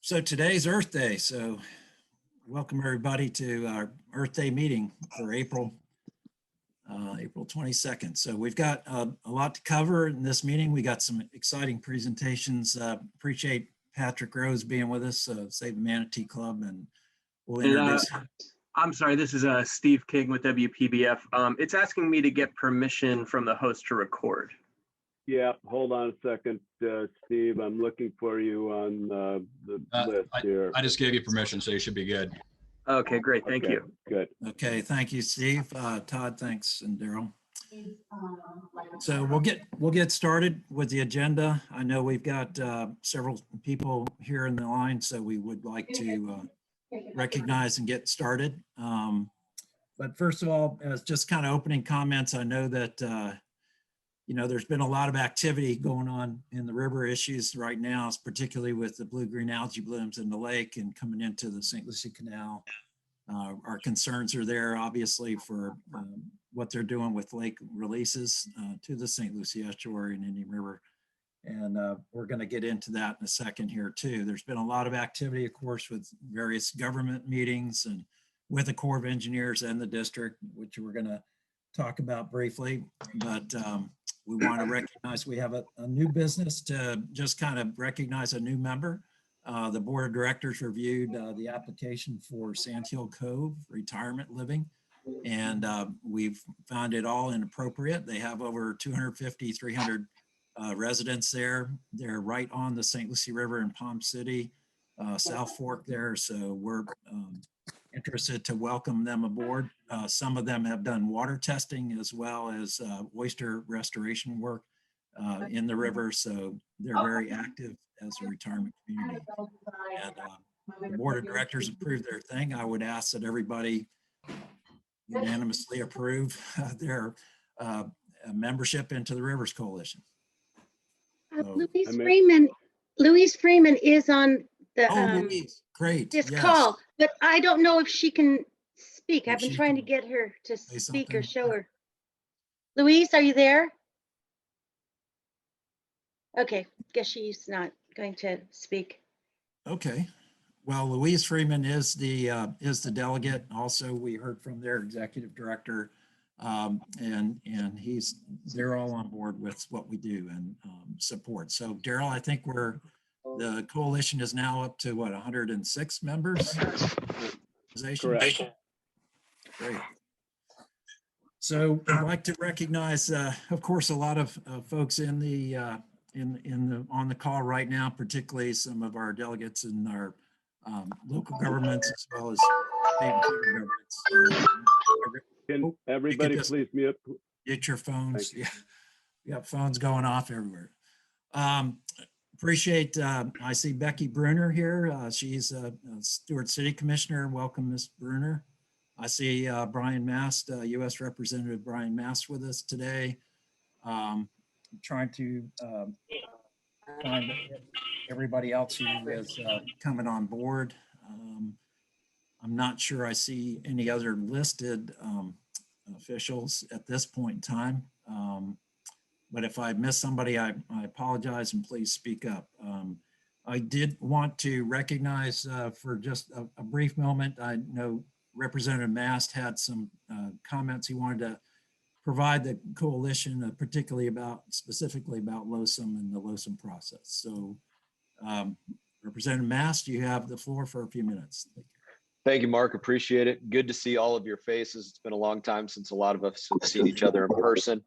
So today's Earth Day. So welcome everybody to our Earth Day meeting for April 22nd. So we've got a lot to cover in this meeting. We got some exciting presentations. Appreciate Patrick Rose being with us, Save the Manatee Club, and we'll introduce him. I'm sorry, this is Steve King with WPBF. It's asking me to get permission from the host to record. Yeah, hold on a second, Steve. I'm looking for you on the list here. I just gave you permission, so you should be good. Okay, great. Thank you. Good. Okay, thank you, Steve. Todd, thanks, and Daryl. So we'll get started with the agenda. I know we've got several people here in the line, so we would like to recognize and get started. But first of all, as just kind of opening comments, I know that there's been a lot of activity going on in the river issues right now, particularly with the blue-green algae blooms in the lake and coming into the St. Lucie Canal. Our concerns are there, obviously, for what they're doing with lake releases to the St. Lucie estuary and Indian River. And we're going to get into that in a second here, too. There's been a lot of activity, of course, with various government meetings and with the Corps of Engineers and the district, which we're going to talk about briefly. But we want to recognize we have a new business to just kind of recognize a new member. The board of directors reviewed the application for Sand Hill Cove retirement living, and we've found it all inappropriate. They have over 250, 300 residents there. They're right on the St. Lucie River in Palm City, South Fork there. So we're interested to welcome them aboard. Some of them have done water testing as well as oyster restoration work in the river. So they're very active as a retirement community. And the board of directors approved their thing. I would ask that everybody unanimously approve their membership into the Rivers Coalition. Louise Freeman is on the Louise, great. this Yes. call, but I don't know if she can speak. If I've been she trying to can get her to say speak or something. show her. Louise, are you there? Okay, guess she's not going to speak. Okay. Well, Louise Freeman is the delegate. Also, we heard from their executive director, and they're all on board with what we do and support. So, Daryl, I think the coalition is now up to what, 106 members? Correct. Great. So I'd like to recognize, of course, a lot of folks in the on the call right now, particularly some of our delegates in our local governments as well as state and federal governments. Can everybody please mute? Get your phones. Yeah, we got phones going off everywhere. Appreciate, I see Becky Bruner here. She's a Stewart City Commissioner. Welcome, Ms. Bruner. I see Brian Mast, U.S. Representative Brian Mast with us today. Trying to find everybody else who is coming on board. I'm not sure I see any other listed officials at this point in time. But if I miss somebody, I apologize and please speak up. I did want to recognize for just a brief moment, I know Representative Mast had some comments he wanted to provide the coalition, specifically about LOSUM and the LOSUM process. So Representative Mast, you have the floor for a few minutes. Thank you. Thank you, Mark. Appreciate it. Good to see all of your faces. It's been a long time since a lot of us have seen each other in person.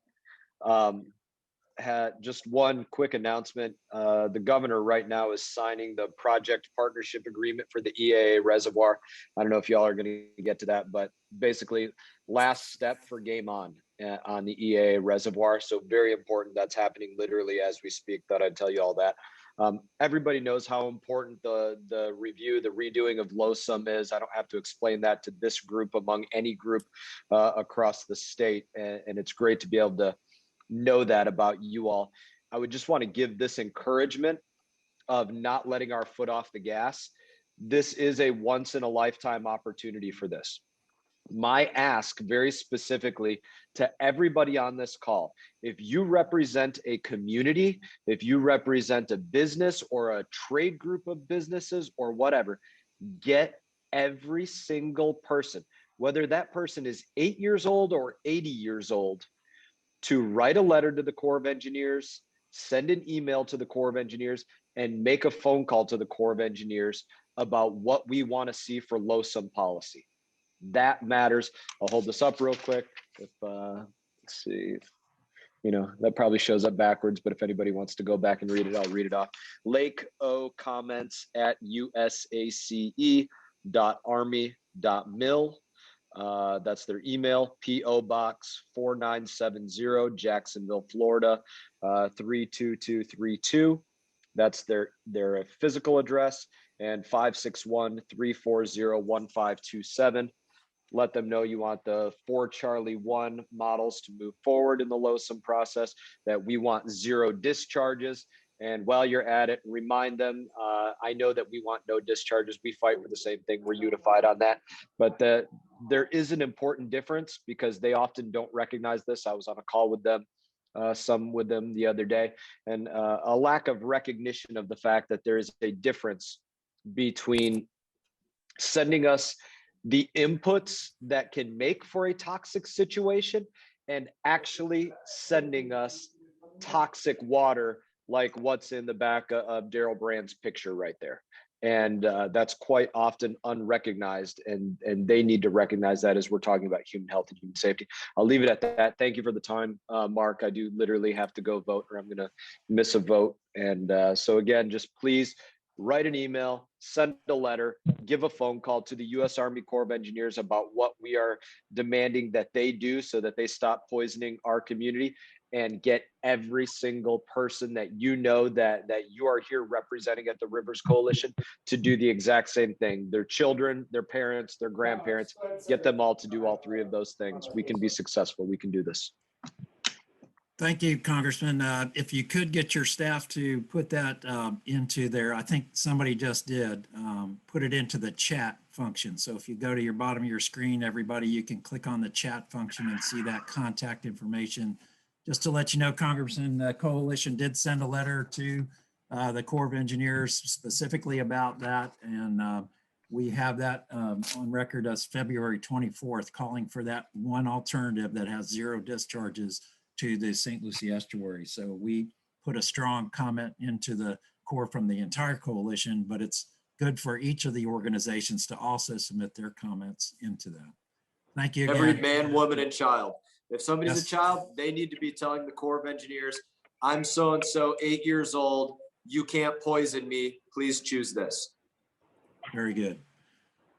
Had just one quick announcement. The governor right now is signing the project partnership agreement for the EAA reservoir. I don't know if y'all are going to get to that, but basically last step for game on the EAA reservoir. So very important. That's happening literally as we speak. Thought I'd tell you all that. Everybody knows how important the redoing of LOSUM is. I don't have to explain that to this group among any group across the state. And it's great to be able to know that about you all. I would just want to give this encouragement of not letting our foot off the gas. This is a once in a lifetime opportunity for this. My ask very specifically to everybody on this call, if you represent a community, if you represent a business or a trade group of businesses or whatever, get every single person, whether that person is 8 years old or 80 years old, to write a letter to the Corps of Engineers, send an email to the Corps of Engineers, and make a phone call to the Corps of Engineers about what we want to see for LOSUM policy. That matters. I'll hold this up real quick. If let's see, you know, that probably shows up backwards, but if anybody wants to go back and read it, I'll read it off. Lake O comments at usace.army.mil. That's their email. P.O. Box 4970, Jacksonville, Florida, 32232. That's their physical address, and 561-340-1527. Let them know you want the 4 Charlie 1 models to move forward in the LOSUM process, that we want 0 discharges. And while you're at it, remind them, I know that we want no discharges. We fight for the same thing. We're unified on that. But there is an important difference, because they often don't recognize this. I was on a call with them, some with them the other day, and a lack of recognition of the fact that there is a difference between sending us the inputs that can make for a toxic situation and actually sending us toxic water, like what's in the back of Daryl Brand's picture right there. And that's quite often unrecognized, and they need to recognize that as we're talking about human health and human safety. I'll leave it at that. Thank you for the time, Mark. I do literally have to go vote, or I'm going to miss a vote. And so again, just please write an email, send a letter, give a phone call to the U.S. Army Corps of Engineers about what we are demanding that they do so that they stop poisoning our community, and get every single person that you know that you are here representing at the Rivers Coalition to do the exact same thing. Their children, their parents, their grandparents, get them all to do all 3 of those things. We can be successful. We can do this. Thank you, Congressman. If you could get your staff to put that into there, I think somebody just did, put it into the chat function. So if you go to your bottom of your screen, everybody, you can click on the chat function and see that contact information. Just to let you know, Congressman, the coalition did send a letter to the Corps of Engineers specifically about that. And we have that on record as February 24th, calling for that one alternative that has 0 discharges to the St. Lucie estuary. So we put a strong comment into the Corps from the entire coalition, but it's good for each of the organizations to also submit their comments into that. Thank you again. Every man, woman, and child. If somebody's Yes. a child, they need to be telling the Corps of Engineers, I'm so-and-so, 8 years old. You can't poison me. Please choose this. Very good.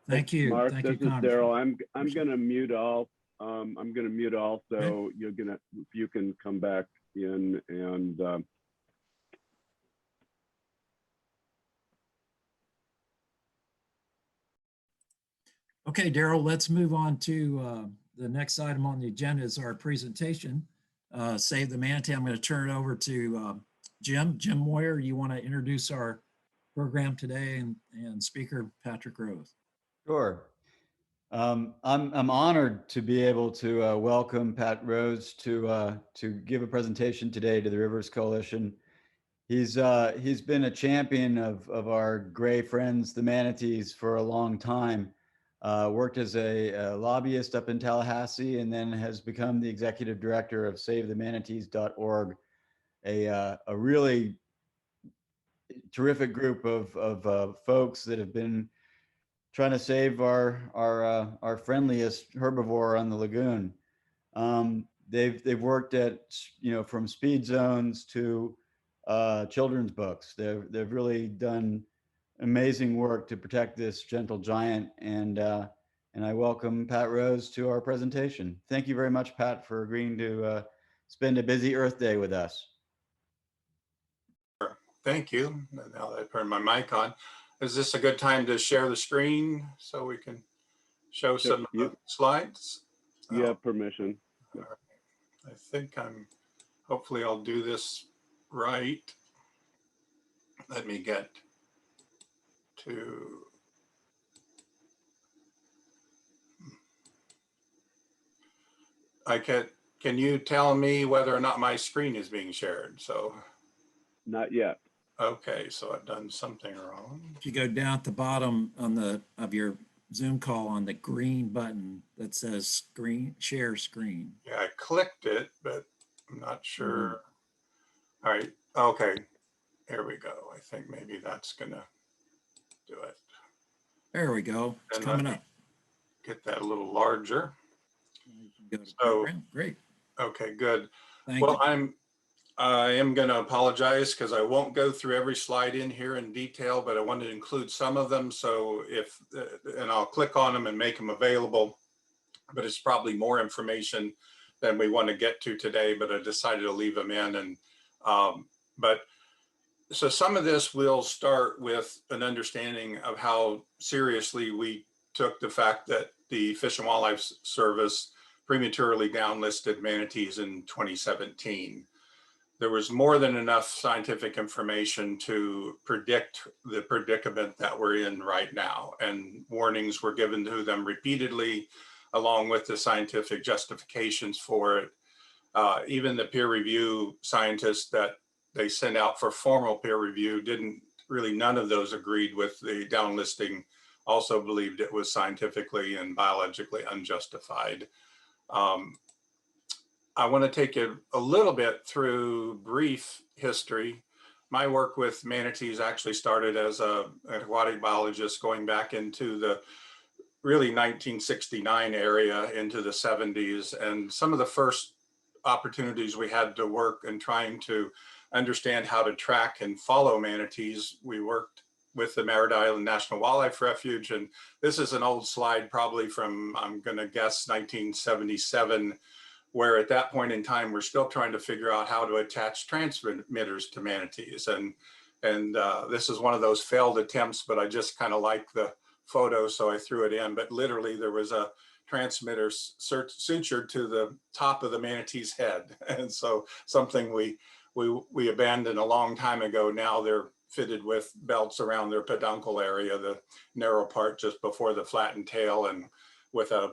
Thank you. Mark, Thank this you, is Congressman. Daryl. I'm going to mute all. I'm going to mute all. So you're going to, if you can come back in and Okay, Daryl, let's move on to the next item on the agenda is our presentation. Save the Manatee. I'm going to turn it over to Jim Moyer. You want to introduce our program today, and Speaker Patrick Rose. Sure. I'm honored to be able to welcome Pat Rose to give a presentation today to the Rivers Coalition. He's been a champion of our gray friends, the manatees, for a long time. Worked as a lobbyist up in Tallahassee, and then has become the executive director of SaveTheManatees.org, a really terrific group of folks that have been trying to save our friendliest herbivore on the lagoon. They've worked at, from speed zones to children's books. They've really done amazing work to protect this gentle giant, and I welcome Pat Rose to our presentation. Thank you very much, Pat, for agreeing to spend a busy Earth Day with us. Thank you. Now that I turned my mic on, is this a good time to share the screen so we can show some slides? you have permission. Right. I think hopefully I'll do this right. Let me get to, can you tell me whether or not my screen is being shared? So, Not yet. okay, so I've done something wrong. If you go down at the bottom of your Zoom call on the green button that says screen, share screen. Yeah, I clicked it, but I'm not sure. All right, okay, here we go. I think maybe that's gonna do it. There we go. It's And coming up. get that a little larger. You can go to So- program. Great. Okay, good. Thank Well, you. I am going to apologize because I won't go through every slide in here in detail, but I wanted to include some of them. So and I'll click on them and make them available, but it's probably more information than we want to get to today, but I decided to leave them in. And, so some of this will start with an understanding of how seriously we took the fact that the Fish and Wildlife Service prematurely downlisted manatees in 2017. There was more than enough scientific information to predict the predicament that we're in right now. And warnings were given to them repeatedly, along with the scientific justifications for it. Even the peer review scientists that they sent out for formal peer review none of those agreed with the downlisting, also believed it was scientifically and biologically unjustified. I want to take you a little bit through brief history. My work with manatees actually started as an aquatic biologist going back into the really 1969 area into the 70s. And some of the first opportunities we had to work and trying to understand how to track and follow manatees, we worked with the Merritt Island National Wildlife Refuge. And this is an old slide probably from, I'm going to guess, 1977, where at that point in time, we're still trying to figure out how to attach transmitters to manatees. And this is one of those failed attempts, but I just kind of like the photo, so I threw it in. But literally there was a transmitter sutured to the top of the manatee's head. And so something we abandoned a long time ago. Now they're fitted with belts around their peduncle area, the narrow part just before the flattened tail, and with a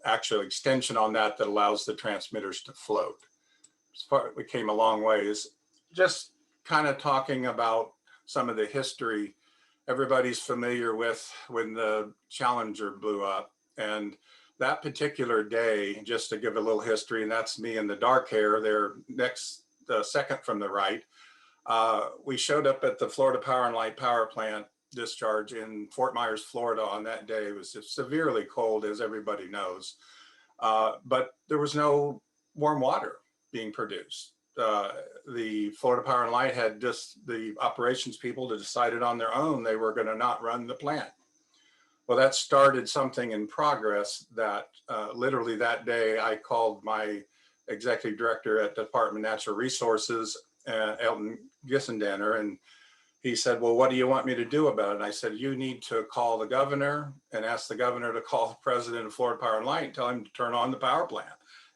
actual extension on that allows the transmitters to float. We came a long ways. Just kind of talking about some of the history. Everybody's familiar with when the Challenger blew up, and that particular day, just to give a little history, and that's me in the dark hair there next, the second from the right. We showed up at the Florida Power and Light Power Plant discharge in Fort Myers, Florida on that day. It was severely cold, as everybody knows, but there was no warm water being produced. The Florida Power and Light had just the operations people decided on their own they were going to not run the plant. Well, that started something in progress that literally that day I called my executive director at the Department of Natural Resources, Elton Gissendaner, and he said, well, what do you want me to do about it? And I said, you need to call the governor and ask the governor to call the president of Florida Power and Light and tell him to turn on the power plant.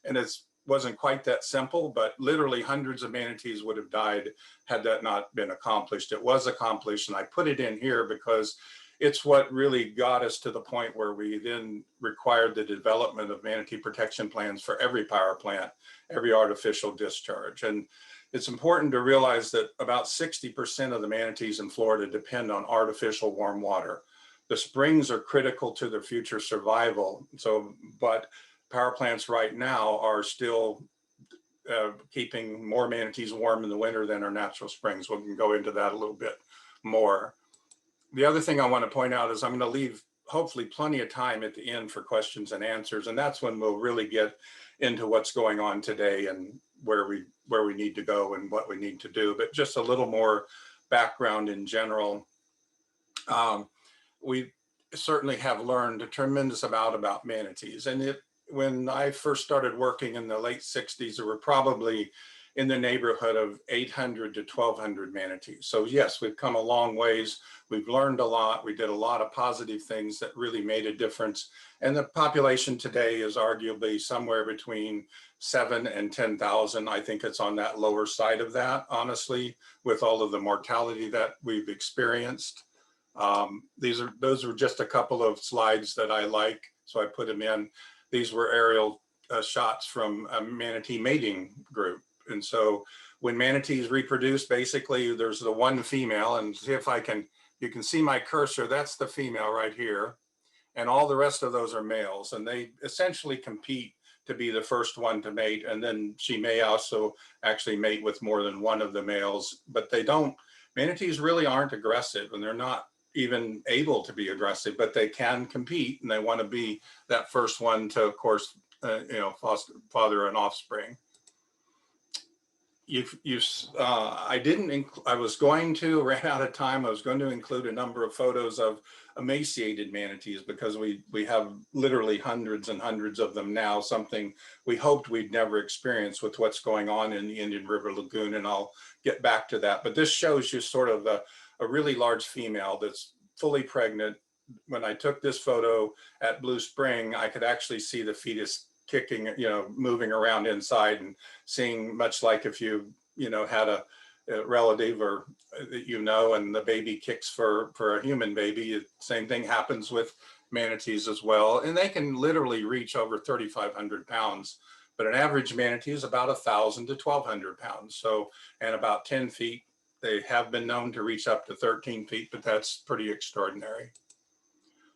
And it wasn't quite that simple, but literally hundreds of manatees would have died had that not been accomplished. It was accomplished, and I put it in here because it's what really got us to the point where we then required the development of manatee protection plans for every power plant, every artificial discharge. And it's important to realize that about 60% of the manatees in Florida depend on artificial warm water. The springs are critical to their future survival. So, but power plants right now are still keeping more manatees warm in the winter than our natural springs. We can go into that a little bit more. The other thing I want to point out is I'm going to leave hopefully plenty of time at the end for questions and answers. And that's when we'll really get into what's going on today and where we need to go and what we need to do. But just a little more background in general. We certainly have learned a tremendous amount about manatees. And when I first started working in the late 60s, there were probably in the neighborhood of 800 to 1,200 manatees. So yes, we've come a long ways. We've learned a lot. We did a lot of positive things that really made a difference. And the population today is arguably somewhere between 7,000 and 10,000. I think it's on that lower side of that, honestly, with all of the mortality that we've experienced. Those were just a couple of slides that I like, so I put them in. These were aerial shots from a manatee mating group. And so when manatees reproduce, basically there's the one female, and see if I can, you can see my cursor, that's the female right here. And all the rest of those are males, and they essentially compete to be the first one to mate. And then she may also actually mate with more than one of the males, but they don't, manatees really aren't aggressive, and they're not even able to be aggressive, but they can compete, and they want to be that first one to, of course, father an offspring. I was going to, ran out of time. I was going to include a number of photos of emaciated manatees, because we have literally hundreds and hundreds of them now, something we hoped we'd never experience with what's going on in the Indian River Lagoon. And I'll get back to that. But this shows you sort of a really large female that's fully pregnant. When I took this photo at Blue Spring, I could actually see the fetus kicking, moving around inside, and seeing, much like if you had a relative or and the baby kicks for a human baby, same thing happens with manatees as well. And they can literally reach over 3,500 pounds, but an average manatee is about 1,000 to 1,200 pounds. So, and about 10 feet. They have been known to reach up to 13 feet, but that's pretty extraordinary.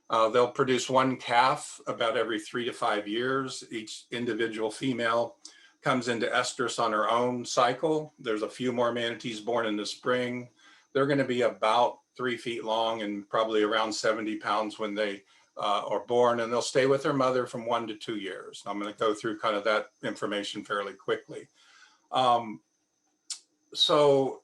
They'll produce one calf about every 3 to 5 years. Each individual female comes into estrus on her own cycle. There's a few more manatees born in the spring. They're going to be about 3 feet long and probably around 70 pounds when they are born, and they'll stay with their mother from 1 to 2 years. I'm going to go through kind of that information fairly quickly. So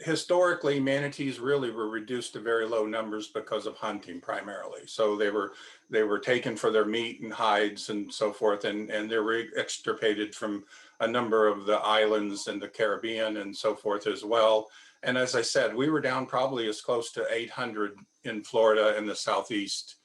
historically, manatees really were reduced to very low numbers because of hunting primarily. So they were taken for their meat and hides and so forth, and they were extirpated from a number of the islands in the Caribbean and so forth as well. And as I said, we were down probably as close to 800 in Florida and the Southeast.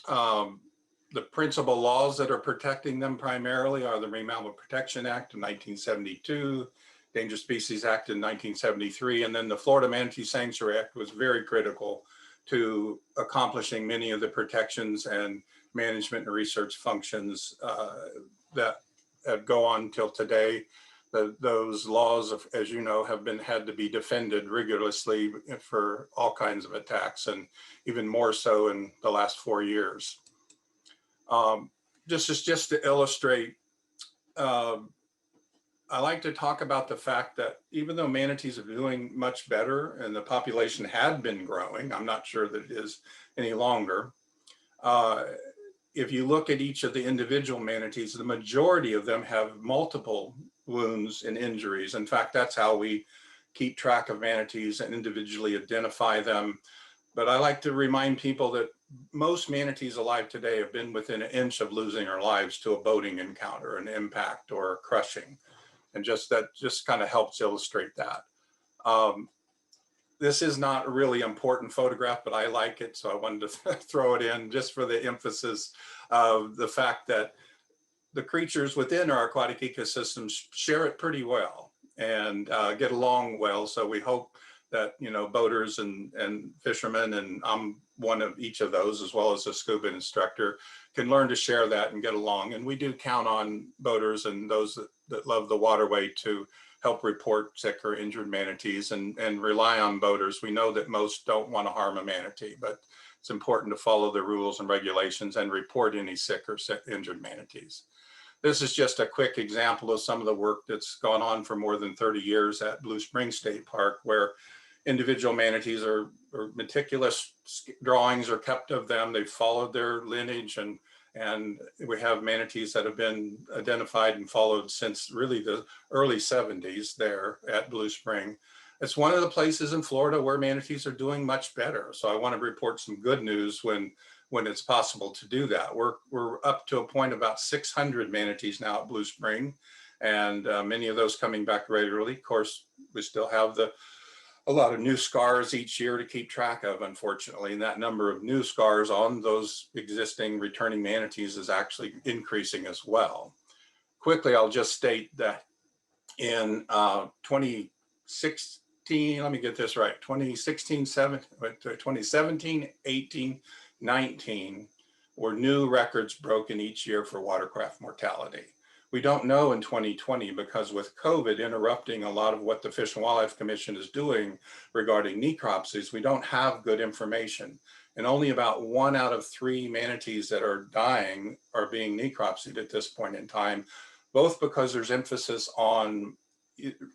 The principal laws that are protecting them primarily are the Marine Mammal Protection Act of 1972, Endangered Species Act in 1973, and then the Florida Manatee Sanctuary Act was very critical to accomplishing many of the protections and management and research functions that go on till today. Those laws, as you know, have had to be defended rigorously for all kinds of attacks, and even more so in the last 4 years. This is just to illustrate. I like to talk about the fact that even though manatees are doing much better and the population had been growing, I'm not sure that it is any longer. If you look at each of the individual manatees, the majority of them have multiple wounds and injuries. In fact, that's how we keep track of manatees and individually identify them. But I like to remind people that most manatees alive today have been within an inch of losing their lives to a boating encounter, an impact, or a crushing. And that just kind of helps illustrate that. This is not a really important photograph, but I like it, so I wanted to throw it in just for the emphasis of the fact that the creatures within our aquatic ecosystems share it pretty well and get along well. So we hope that, boaters and fishermen, and I'm one of each of those, as well as a scuba instructor, can learn to share that and get along. And we do count on boaters and those that love the waterway to help report sick or injured manatees, and rely on boaters. We know that most don't want to harm a manatee, but it's important to follow the rules and regulations and report any sick or injured manatees. This is just a quick example of some of the work that's gone on for more than 30 years at Blue Spring State Park, where individual manatees are meticulous drawings are kept of them. They've followed their lineage, and we have manatees that have been identified and followed since really the early 70s there at Blue Spring. It's one of the places in Florida where manatees are doing much better. So I want to report some good news when it's possible to do that. We're up to a point about 600 manatees now at Blue Spring, and many of those coming back regularly. Of course, we still have a lot of new scars each year to keep track of, unfortunately, and that number of new scars on those existing returning manatees is actually increasing as well. Quickly, I'll just state that in 2016, let me get this right, 2017, 18, 19, or new records broken each year for watercraft mortality. We don't know in 2020 because with COVID interrupting a lot of what the Fish and Wildlife Commission is doing regarding necropsies, we don't have good information. And only about 1 out of 3 manatees that are dying are being necropsied at this point in time, both because there's emphasis on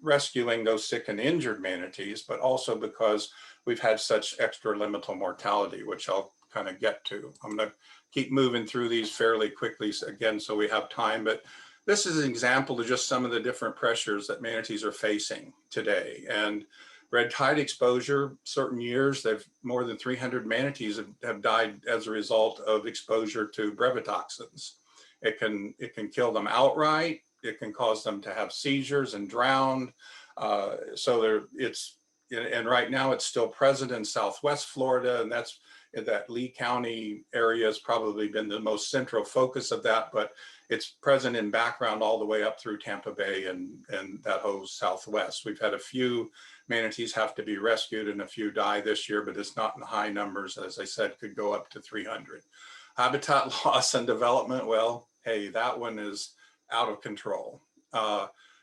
rescuing those sick and injured manatees, but also because we've had such extraliminal mortality, which I'll kind of get to. I'm going to keep moving through these fairly quickly again, so we have time, but this is an example of just some of the different pressures that manatees are facing today. And red tide exposure, certain years, they've more than 300 manatees have died as a result of exposure to brevetoxins. It can kill them outright. It can cause them to have seizures and drown. And right now it's still present in Southwest Florida, and that Lee County area has probably been the most central focus of that, but it's present in background all the way up through Tampa Bay and that whole Southwest. We've had a few manatees have to be rescued and a few die this year, but it's not in high numbers. As I said, could go up to 300. Habitat loss and development, well, hey, that one is out of control.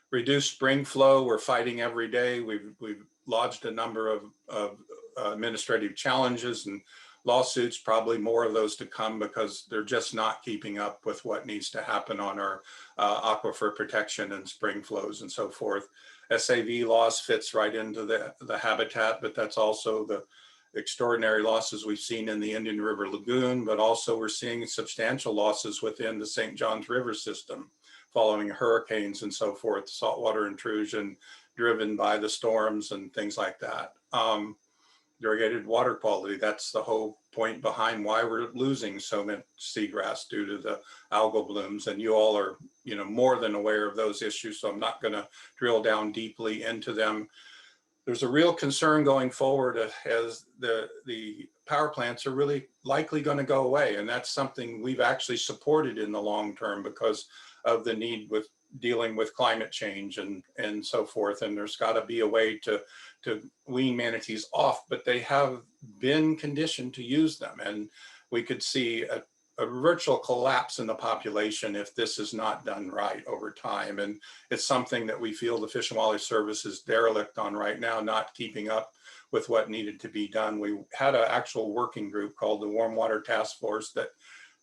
Reduced spring flow, we're fighting every day. We've lodged a number of administrative challenges and lawsuits, probably more of those to come because they're just not keeping up with what needs to happen on our aquifer protection and spring flows and so forth. SAV loss fits right into the habitat, but that's also the extraordinary losses we've seen in the Indian River Lagoon, but also we're seeing substantial losses within the St. Johns River system following hurricanes and so forth, saltwater intrusion driven by the storms and things like that. Irrigated water quality, that's the whole point behind why we're losing so much seagrass due to the algal blooms. And you all are, more than aware of those issues, so I'm not going to drill down deeply into them. There's a real concern going forward as the power plants are really likely going to go away. And that's something we've actually supported in the long term because of the need with dealing with climate change and so forth. And there's got to be a way to wean manatees off, but they have been conditioned to use them. And we could see a virtual collapse in the population if this is not done right over time. And it's something that we feel the Fish and Wildlife Service is derelict on right now, not keeping up with what needed to be done. We had an actual working group called the Warm Water Task Force that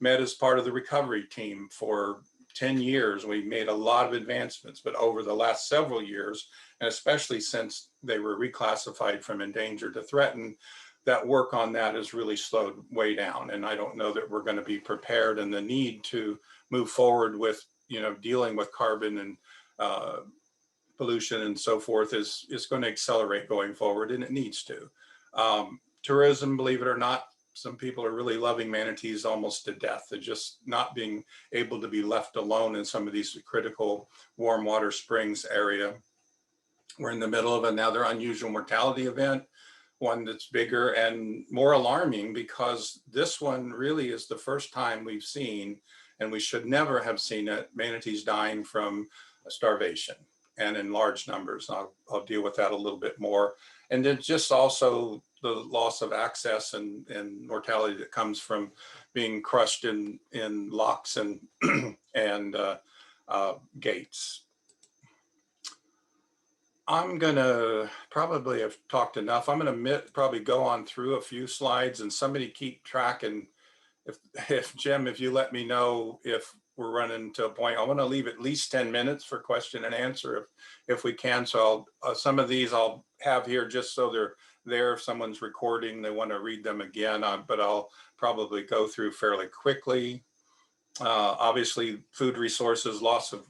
met as part of the recovery team for 10 years. We made a lot of advancements, but over the last several years, and especially since they were reclassified from endangered to threatened, that work on that has really slowed way down. And I don't know that we're going to be prepared, and the need to move forward with, dealing with carbon and pollution and so forth is going to accelerate going forward, and it needs to. Tourism, believe it or not, some people are really loving manatees almost to death. They're just not being able to be left alone in some of these critical warm water springs area. We're in the middle of another unusual mortality event, one that's bigger and more alarming because this one really is the first time we've seen, and we should never have seen it, manatees dying from starvation and in large numbers. I'll deal with that a little bit more. And then just also the loss of access and mortality that comes from being crushed in locks and gates. I'm gonna probably have talked enough. I'm gonna probably go on through a few slides and somebody keep track. And if Jim, if you let me know if we're running to a point, I want to leave at least 10 minutes for question and answer if we can. So some of these I'll have here just so they're there. If someone's recording, they want to read them again, but I'll probably go through fairly quickly. Obviously, food resources, loss of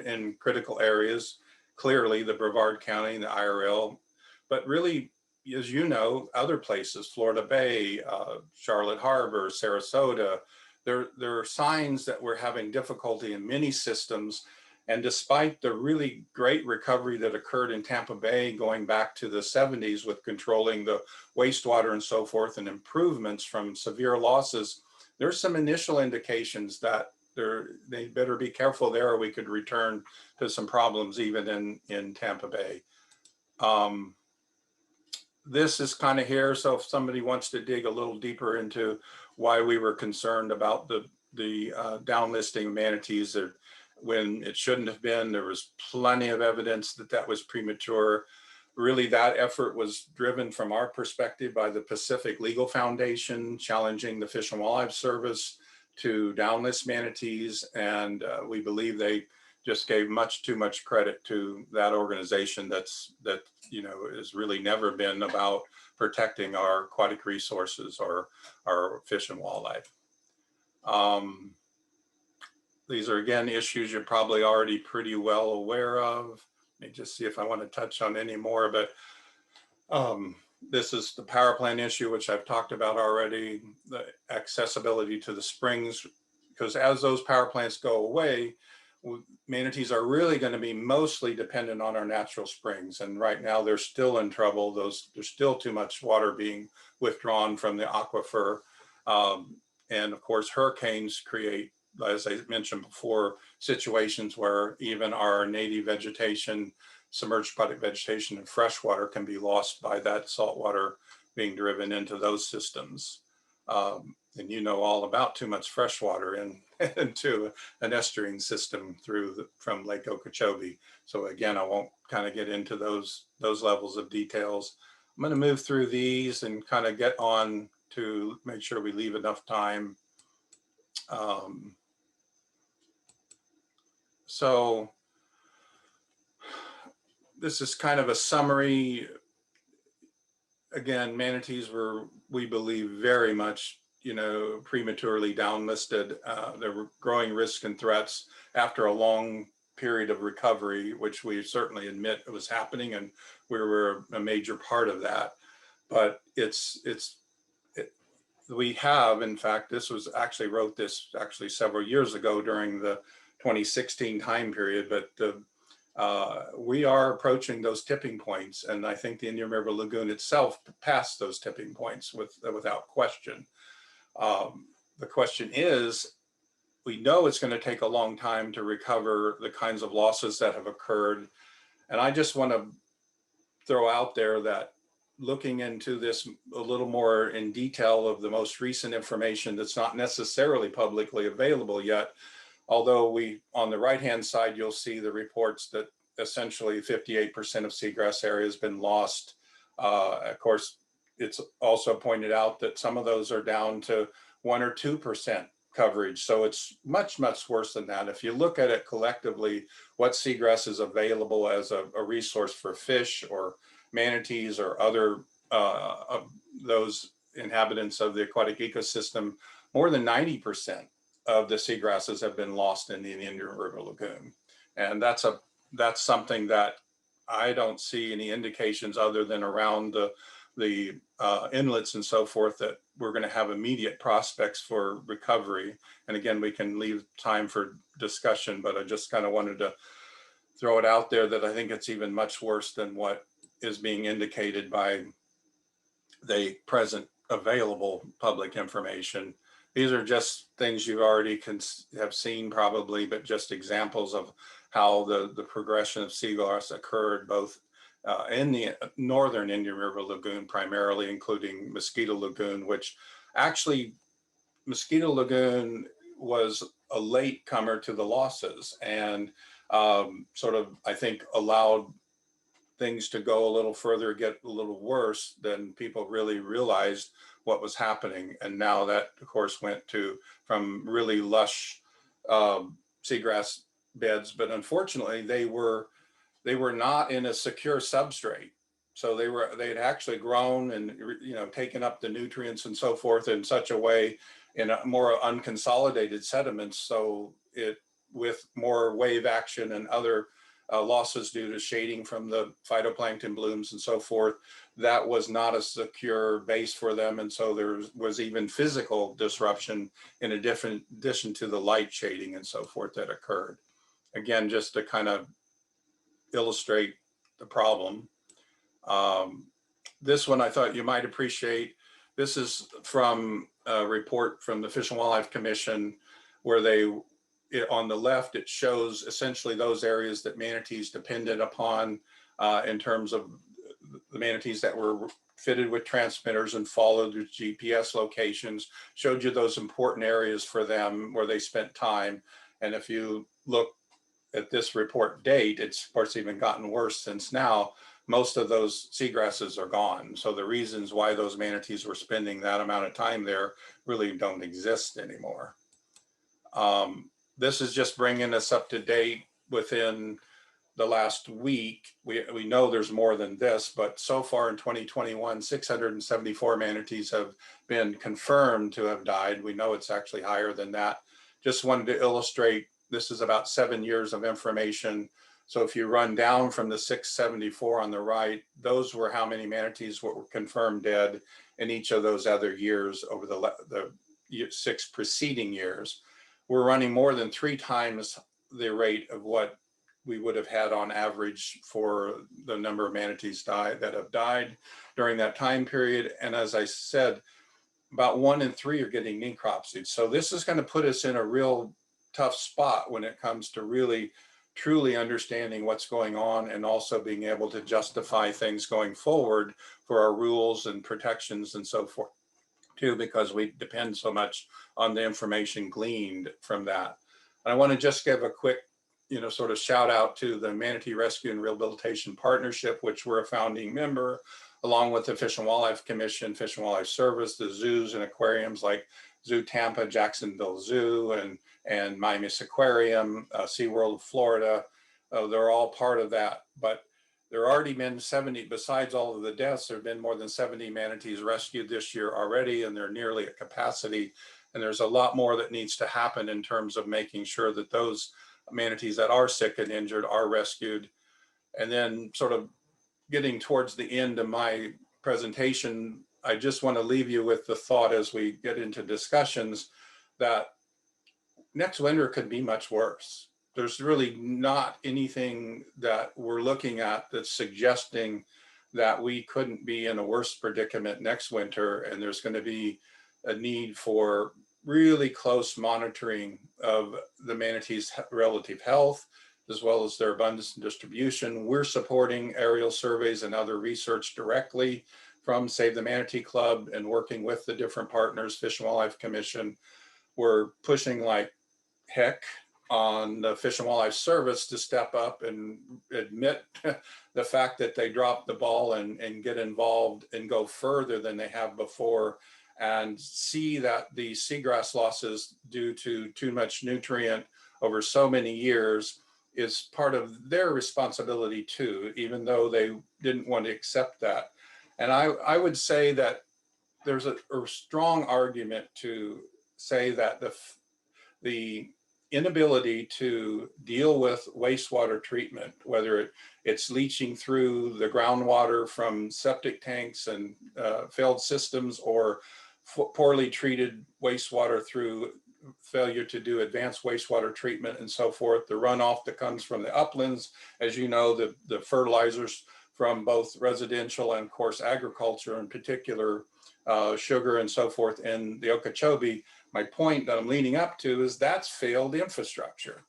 in critical areas, clearly the Brevard County and the IRL, but really, as you know, other places, Florida Bay, Charlotte Harbor, Sarasota, there are signs that we're having difficulty in many systems. And despite the really great recovery that occurred in Tampa Bay going back to the 70s with controlling the wastewater and so forth and improvements from severe losses, there's some initial indications that they better be careful there or we could return to some problems even in Tampa Bay. this is kind of here. So if somebody wants to dig a little deeper into why we were concerned about the downlisting of manatees, when it shouldn't have been, there was plenty of evidence that that was premature. Really, that effort was driven from our perspective by the Pacific Legal Foundation, challenging the Fish and Wildlife Service to downlist manatees. And we believe they just gave much too much credit to that organization that has really never been about protecting our aquatic resources or our fish and wildlife. These are, again, issues you're probably already pretty well aware of. Let me just see if I want to touch on any more, but this is the power plant issue, which I've talked about already, the accessibility to the springs, because as those power plants go away, manatees are really going to be mostly dependent on our natural springs. And right now they're still in trouble. There's still too much water being withdrawn from the aquifer. And of course, hurricanes create, as I mentioned before, situations where even our native vegetation, submerged aquatic vegetation and freshwater can be lost by that salt water being driven into those systems. And you know all about too much freshwater into an estuarine system from Lake Okeechobee. So again, I won't kind of get into those levels of details. I'm going to move through these and kind of get on to make sure we leave enough time. So this is kind of a summary. Again, manatees were, we believe, very much, prematurely downlisted. There were growing risks and threats after a long period of recovery, which we certainly admit was happening, and we were a major part of that. But we have, in fact, wrote this several years ago during the 2016 time period, but we are approaching those tipping points. And I think the Indian River Lagoon itself passed those tipping points without question. The question is, we know it's going to take a long time to recover the kinds of losses that have occurred. And I just want to throw out there that looking into this a little more in detail of the most recent information that's not necessarily publicly available yet, although on the right-hand side, you'll see the reports that essentially 58% of seagrass area has been lost. Of course, it's also pointed out that some of those are down to 1 or 2% coverage. So it's much, much worse than that. If you look at it collectively, what seagrass is available as a resource for fish or manatees or other those inhabitants of the aquatic ecosystem, more than 90% of the seagrasses have been lost in the Indian River Lagoon. And that's something that I don't see any indications other than around the inlets and so forth that we're going to have immediate prospects for recovery. And again, we can leave time for discussion, but I just kind of wanted to throw it out there that I think it's even much worse than what is being indicated by the present available public information. These are just things you already have seen probably, but just examples of how the progression of seagrass occurred both in the northern Indian River Lagoon, primarily including Mosquito Lagoon, which actually Mosquito Lagoon was a late comer to the losses and sort of, I think, allowed things to go a little further, get a little worse than people really realized what was happening. And now that, of course, went from really lush seagrass beds, but unfortunately they were not in a secure substrate. So they'd actually grown and taken up the nutrients and so forth in such a way in a more unconsolidated sediments. So with more wave action and other losses due to shading from the phytoplankton blooms and so forth, that was not a secure base for them. And so there was even physical disruption in addition to the light shading and so forth that occurred. Again, just to kind of illustrate the problem. This one I thought you might appreciate. This is from a report from the Fish and Wildlife Commission where on the left, it shows essentially those areas that manatees depended upon in terms of the manatees that were fitted with transmitters and followed their GPS locations, showed you those important areas for them where they spent time. And if you look at this report date, it's of course even gotten worse since now. Most of those seagrasses are gone. So the reasons why those manatees were spending that amount of time there really don't exist anymore. This is just bringing us up to date within the last week. We know there's more than this, but so far in 2021, 674 manatees have been confirmed to have died. We know it's actually higher than that. Just wanted to illustrate, this is about 7 years of information. So if you run down from the 674 on the right, those were how many manatees were confirmed dead in each of those other years over the 6 preceding years. We're running more than 3 times the rate of what we would have had on average for the number of manatees that have died during that time period. And as I said, about 1 in 3 are getting necropsied. So this is going to put us in a real tough spot when it comes to really truly understanding what's going on and also being able to justify things going forward for our rules and protections and so forth too, because we depend so much on the information gleaned from that. And I want to just give a quick, sort of shout out to the Manatee Rescue and Rehabilitation Partnership, which we're a founding member, along with the Fish and Wildlife Commission, Fish and Wildlife Service, the zoos and aquariums like Zoo Tampa, Jacksonville Zoo, and Miami's Aquarium, SeaWorld of Florida. They're all part of that. But there have already been 70, besides all of the deaths, there have been more than 70 manatees rescued this year already, and they're nearly at capacity. And there's a lot more that needs to happen in terms of making sure that those manatees that are sick and injured are rescued. And then sort of getting towards the end of my presentation, I just want to leave you with the thought as we get into discussions that next winter could be much worse. There's really not anything that we're looking at that's suggesting that we couldn't be in a worse predicament next winter, and there's going to be a need for really close monitoring of the manatees' relative health, as well as their abundance and distribution. We're supporting aerial surveys and other research directly from Save the Manatee Club and working with the different partners, Fish and Wildlife Commission. We're pushing like heck on the Fish and Wildlife Service to step up and admit the fact that they dropped the ball and get involved and go further than they have before, and see that the seagrass losses due to too much nutrient over so many years is part of their responsibility too, even though they didn't want to accept that. And I would say that there's a strong argument to say that the inability to deal with wastewater treatment, whether it's leaching through the groundwater from septic tanks and failed systems, or poorly treated wastewater through failure to do advanced wastewater treatment and so forth, the runoff that comes from the uplands, as you know, the fertilizers from both residential and of course agriculture, in particular sugar and so forth in the Okeechobee. My point that I'm leading up to is that's failed infrastructure.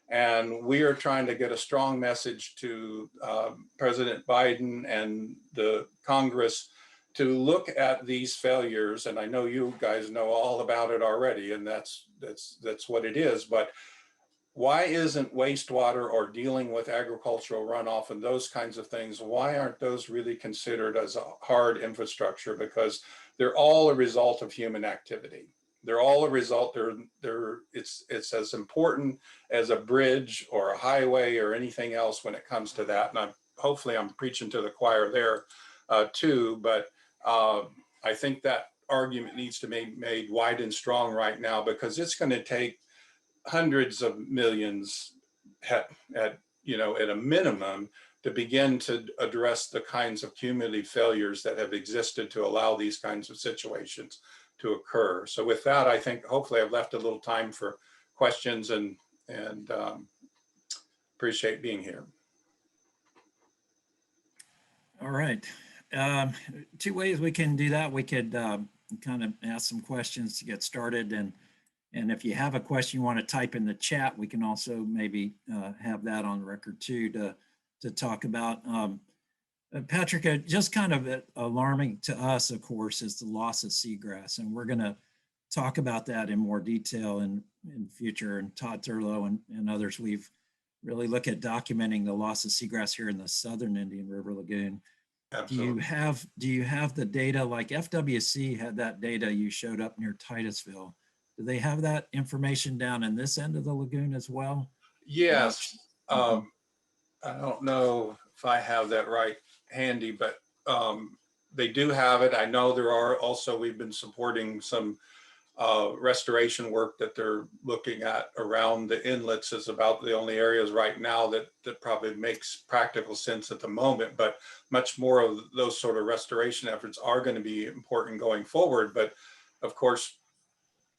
And we are trying to get a strong message to President Biden and the Congress to look at these failures. And I know you guys know all about it already, and that's what it is. But why isn't wastewater or dealing with agricultural runoff and those kinds of things, why aren't those really considered as a hard infrastructure? Because they're all a result of human activity. They're all a result, it's as important as a bridge or a highway or anything else when it comes to that. And hopefully I'm preaching to the choir there too, but I think that argument needs to be made wide and strong right now, because it's going to take hundreds of millions at a minimum to begin to address the kinds of cumulative failures that have existed to allow these kinds of situations to occur. So with that, I think hopefully I've left a little time for questions, and appreciate being here. All right. 2 ways we can do that. We could kind of ask some questions to get started, and if you have a question you want to type in the chat, we can also maybe have that on record too to talk about. Patrick, just kind of alarming to us, of course, is the loss of seagrass. And we're going to talk about that in more detail in future. And Todd Thurlow and others, we've really looked at documenting the loss of seagrass here in the southern Indian River Lagoon. Absolutely. Do you have the data, like FWC had that data you showed up near Titusville? Do they have that information down in this end of the lagoon as well? Yes. I don't know if I have that right handy, but they do have it. I know there are also, we've been supporting some restoration work that they're looking at around the inlets is about the only areas right now that probably makes practical sense at the moment, but much more of those sort of restoration efforts are going to be important going forward. But of course,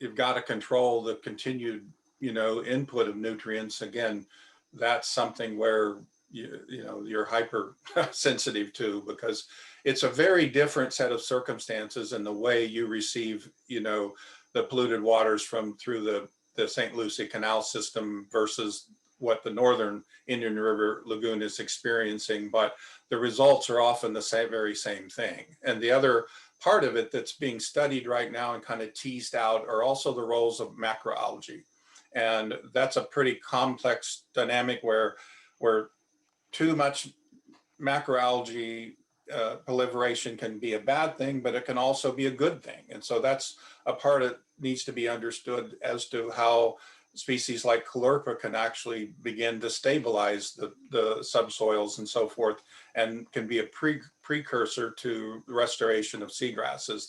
you've got to control the continued, input of nutrients. Again, that's something where you're hyper sensitive to, because it's a very different set of circumstances in the way you receive, the polluted waters through the St. Lucie Canal system versus what the northern Indian River Lagoon is experiencing. But the results are often the very same thing. And the other part of it that's being studied right now and kind of teased out are also the roles of macroalgae. And that's a pretty complex dynamic where too much macroalgae proliferation can be a bad thing, but it can also be a good thing. And so that's a part that needs to be understood as to how species like Caulerpa can actually begin to stabilize the subsoils and so forth, and can be a precursor to the restoration of seagrasses.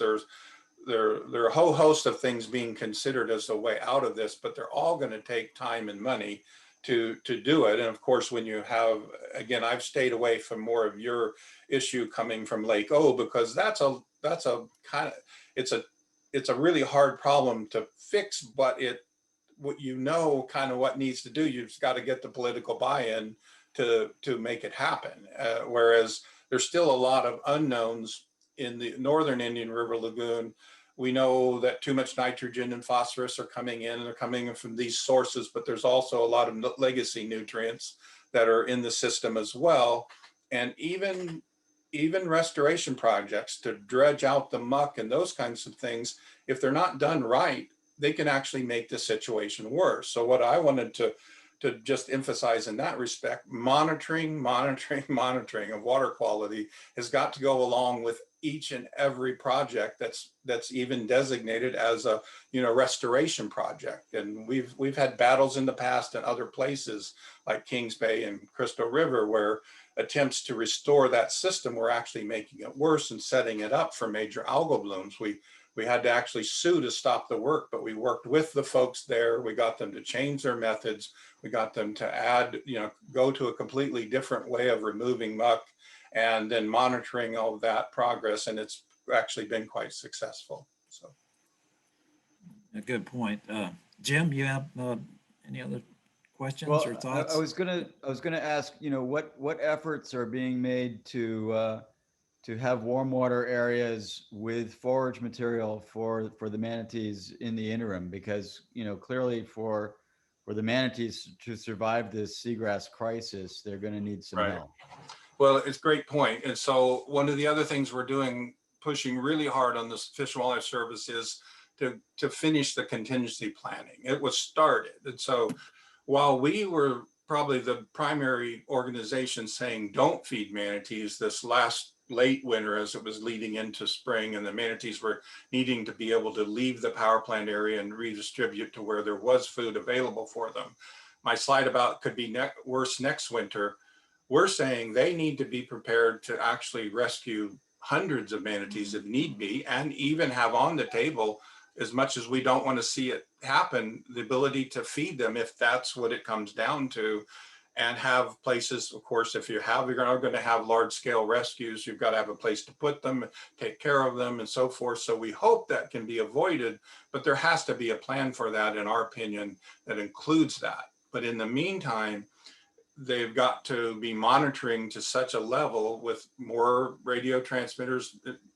There are a whole host of things being considered as the way out of this, but they're all going to take time and money to do it. And of course, when you have, again, I've stayed away from more of your issue coming from Lake O, because it's a really hard problem to fix, but kind of what needs to do, you've got to get the political buy-in to make it happen. Whereas there's still a lot of unknowns in the northern Indian River Lagoon. We know that too much nitrogen and phosphorus are coming in, and they're coming in from these sources, but there's also a lot of legacy nutrients that are in the system as well. And even restoration projects to dredge out the muck and those kinds of things, if they're not done right, they can actually make the situation worse. So what I wanted to just emphasize in that respect, monitoring of water quality has got to go along with each and every project that's even designated as a restoration project. And we've had battles in the past in other places like Kings Bay and Crystal River, where attempts to restore that system were actually making it worse and setting it up for major algal blooms. We had to actually sue to stop the work, but we worked with the folks there. We got them to change their methods. We got them to add, go to a completely different way of removing muck, and then monitoring all of that progress. And it's actually been quite successful. So, a good point. Jim, you have any other questions or thoughts? I was gonna ask, what efforts are being made to have warm water areas with forage material for the manatees in the interim, because clearly for the manatees to survive this seagrass crisis, they're going to need some help. Well, it's a great point. And so one of the other things we're doing, pushing really hard on the Fish and Wildlife Service, is to finish the contingency planning. It was started. And so while we were probably the primary organization saying don't feed manatees this late winter, as it was leading into spring, and the manatees were needing to be able to leave the power plant area and redistribute to where there was food available for them. My slide about could be worse next winter. We're saying they need to be prepared to actually rescue hundreds of manatees if need be, and even have on the table, as much as we don't want to see it happen, the ability to feed them if that's what it comes down to. And have places, of course, if you're going to have large scale rescues, you've got to have a place to put them, take care of them, and so forth. So we hope that can be avoided, but there has to be a plan for that, in our opinion, that includes that. But in the meantime, they've got to be monitoring to such a level with more radio transmitters,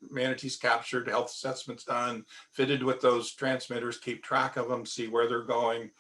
manatees captured, health assessments done, fitted with those transmitters, keep track of them, see where they're going.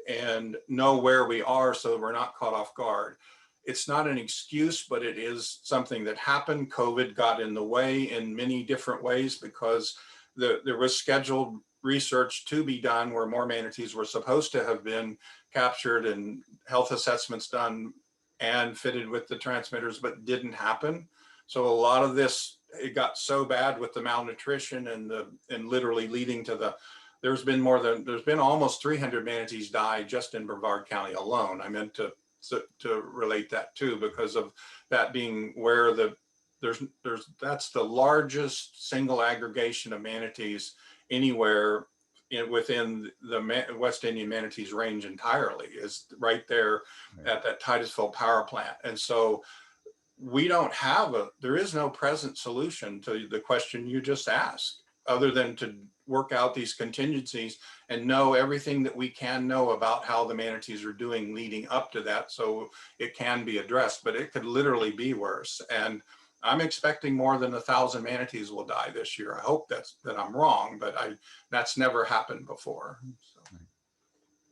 And know where we are so we're not caught off guard. it's not an excuse, but it is something that happened. COVID got in the way in many different ways because there was scheduled research to be done where more manatees were supposed to have been captured and health assessments done and fitted with the transmitters, but didn't happen. So a lot of this, it got so bad with the malnutrition and literally leading to there's been almost 300 manatees die just in Brevard County alone. I meant to relate that too, because of that being where that's the largest single aggregation of manatees anywhere within the West Indian manatees range entirely, is right there at that Titusville power plant. And so there is no present solution to the question you just asked, other than to work out these contingencies and know everything that we can know about how the manatees are doing leading up to that, so it can be addressed. But it could literally be worse. And I'm expecting more than 1,000 manatees will die this year. I hope that I'm wrong, but that's never happened before. So.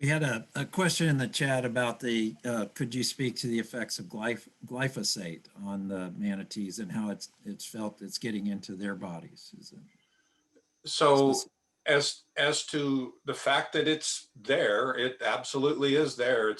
We had a question in the chat about could you speak to the effects of glyphosate on the manatees and how it's felt it's getting into their bodies? So as to the fact that it's there, it absolutely is there.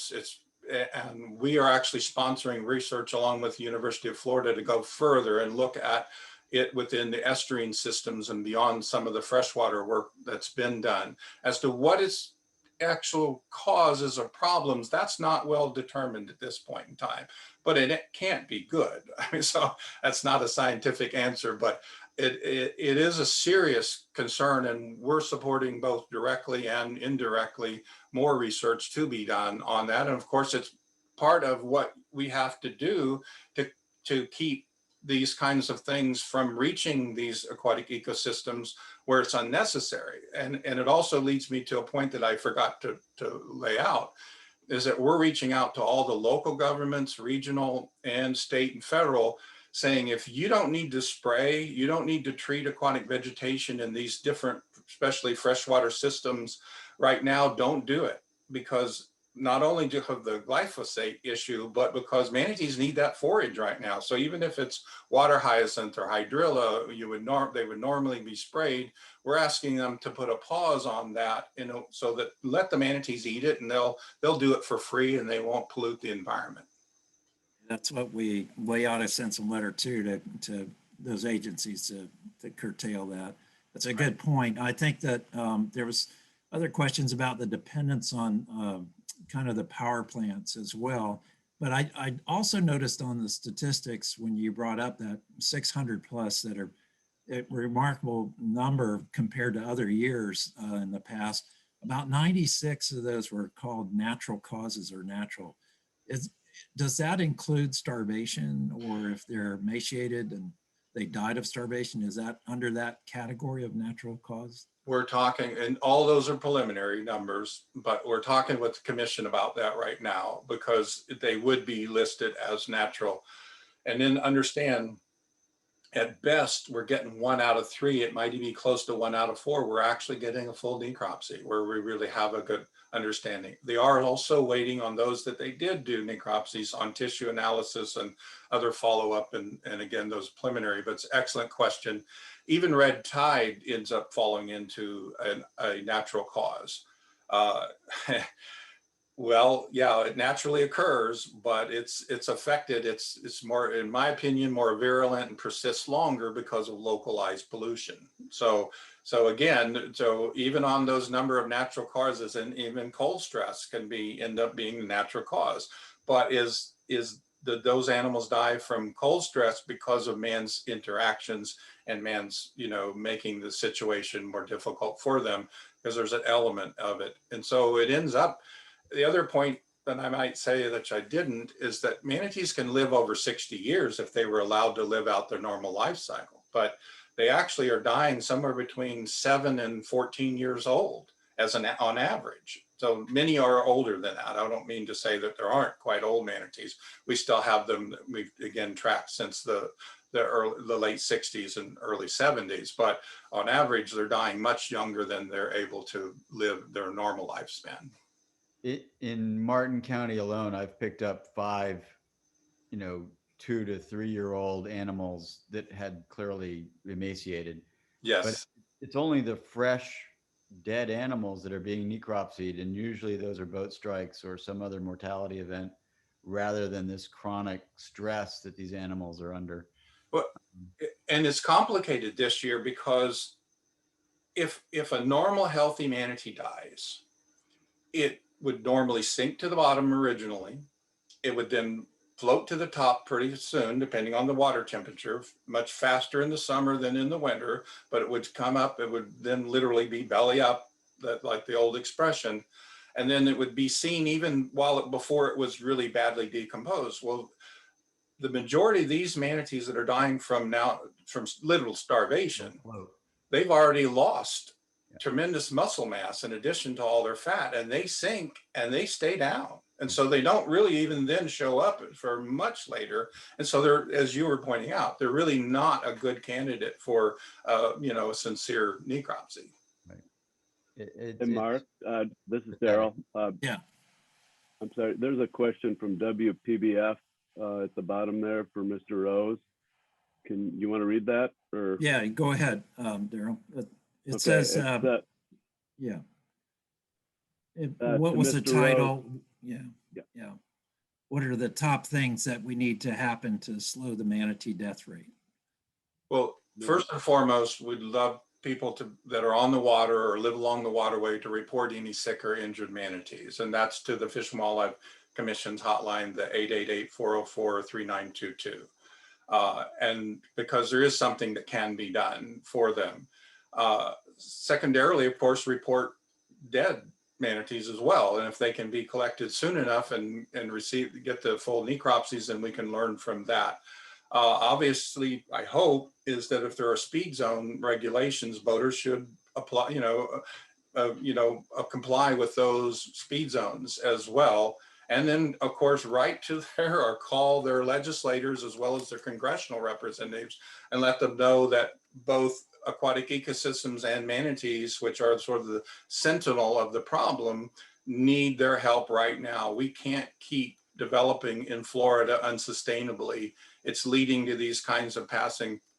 And we are actually sponsoring research along with the University of Florida to go further and look at it within the estuarine systems and beyond some of the freshwater work that's been done. As to what its actual causes or problems, that's not well determined at this point in time, but it can't be good. I mean, so that's not a scientific answer, but it is a serious concern, and we're supporting both directly and indirectly more research to be done on that. And of course, it's part of what we have to do to keep these kinds of things from reaching these aquatic ecosystems where it's unnecessary. And it also leads me to a point that I forgot to lay out, is that we're reaching out to all the local governments, regional and state and federal, saying if you don't need to spray, you don't need to treat aquatic vegetation in these different, especially freshwater systems right now, don't do it. Because not only do you have the glyphosate issue, but because manatees need that forage right now. So even if it's water hyacinth or hydrilla, they would normally be sprayed. We're asking them to put a pause on that, so that let the manatees eat it, and they'll do it for free and they won't pollute the environment. That's what we ought to send some letter to those agencies to curtail that. That's a good point. I think that there was other questions about the dependence on kind of the power plants as well. But I also noticed on the statistics when you brought up that 600 plus that are a remarkable number compared to other years in the past, about 96 of those were called natural causes or natural. Does that include starvation, or if they're emaciated and they died of starvation, is that under that category of natural cause? We're talking, and all those are preliminary numbers, but we're talking with the commission about that right now, because they would be listed as natural. And then understand, at best, we're getting 1 out of 3. It might be close to 1 out of 4. We're actually getting a full necropsy where we really have a good understanding. They are also waiting on those that they did do necropsies on tissue analysis and other follow-up, and again, those preliminary, but it's an excellent question. Even red tide ends up falling into a natural cause. Well, yeah, it naturally occurs, but it's affected. It's more, in my opinion, more virulent and persists longer because of localized pollution. So again, even on those number of natural causes, and even cold stress can end up being the natural cause. But those animals die from cold stress because of man's interactions and man's, making the situation more difficult for them, because there's an element of it. And so it ends up, the other point that I might say that I didn't is that manatees can live over 60 years if they were allowed to live out their normal life cycle, but they actually are dying somewhere between 7 and 14 years old on average. So many are older than that. I don't mean to say that there aren't quite old manatees. We still have them that we've again tracked since the late 60s and early 70s, but on average, they're dying much younger than they're able to live their normal lifespan. In Martin County alone, I've picked up 5 you know, 2 to 3-year-old animals that had clearly emaciated. But Yes. it's only the fresh dead animals that are being necropsied, and usually those are boat strikes or some other mortality event rather than this chronic stress that these animals are under. Well, and it's complicated this year because if a normal healthy manatee dies, it would normally sink to the bottom originally. It would then float to the top pretty soon, depending on the water temperature, much faster in the summer than in the winter, but it would come up, it would then literally be belly up, that like the old expression. And then it would be seen even before it was really badly decomposed. Well, the majority of these manatees that are dying from literal starvation, they've already lost tremendous muscle mass in addition to all their fat, and they sink and they stay down. And so they don't really even then show up for much later. And so they're, as you were pointing out, they're really not a good candidate for, you know, a sincere necropsy. Right. And Mark, this is Daryl. Yeah. I'm sorry, there's a question from WPBF at the bottom there for Mr. Rose. Can you want to read that? Or Yeah, go ahead, Daryl. It okay, says, yeah. What was the Mr. title? Rose. Yeah. What are the top things that we need to happen to slow the manatee death rate? Well, first and foremost, we'd love people that are on the water or live along the waterway to report any sick or injured manatees. And that's to the Fish and Wildlife Commission's hotline, the 888-404-3922. And because there is something that can be done for them. Secondarily, of course, report dead manatees as well. And if they can be collected soon enough and get the full necropsies, then we can learn from that. Obviously, I hope is that if there are speed zone regulations, boaters should apply, comply with those speed zones as well. And then, of course, write to or call their legislators as well as their congressional representatives and let them know that both aquatic ecosystems and manatees, which are sort of the sentinel of the problem, need their help right now. We can't keep developing in Florida unsustainably. It's leading to these kinds of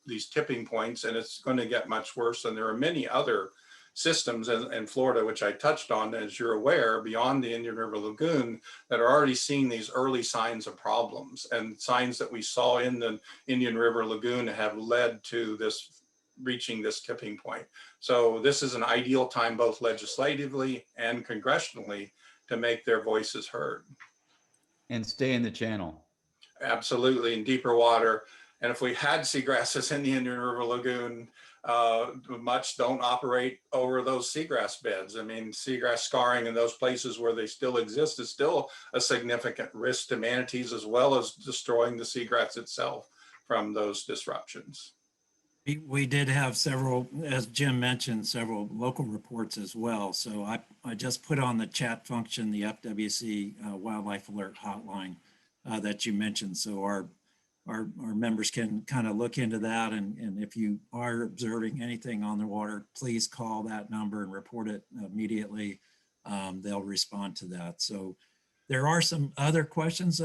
these tipping points, and it's going to get much worse. And there are many other systems in Florida, which I touched on, as you're aware, beyond the Indian River Lagoon, that are already seeing these early signs of problems, and signs that we saw in the Indian River Lagoon have led to reaching this tipping point. So this is an ideal time, both legislatively and congressionally, to make their voices heard. And stay in the channel. Absolutely, in deeper water. And if we had seagrasses in the Indian River Lagoon, much don't operate over those seagrass beds. I mean, seagrass scarring in those places where they still exist is still a significant risk to manatees, as well as destroying the seagrass itself from those disruptions. We did have several, as Jim mentioned, several local reports as well. So I just put on the chat function, the FWC Wildlife Alert Hotline that you mentioned. So our members can kind of look into that. And if you are observing anything on the water, please call that number and report it immediately. They'll respond to that. So there are some other questions,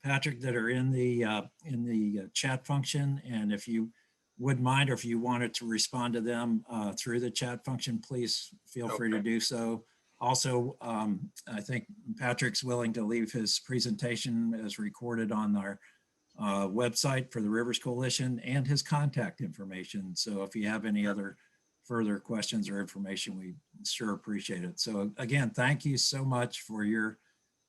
Patrick, that are in the chat function. And if you wouldn't mind, or if you wanted to respond to them through the chat function, please feel free to do so. Also, I think Patrick's willing to leave his presentation as recorded on our website for the Rivers Coalition and his contact information. So if you have any other further questions or information, we sure appreciate it. So again, thank you so much for your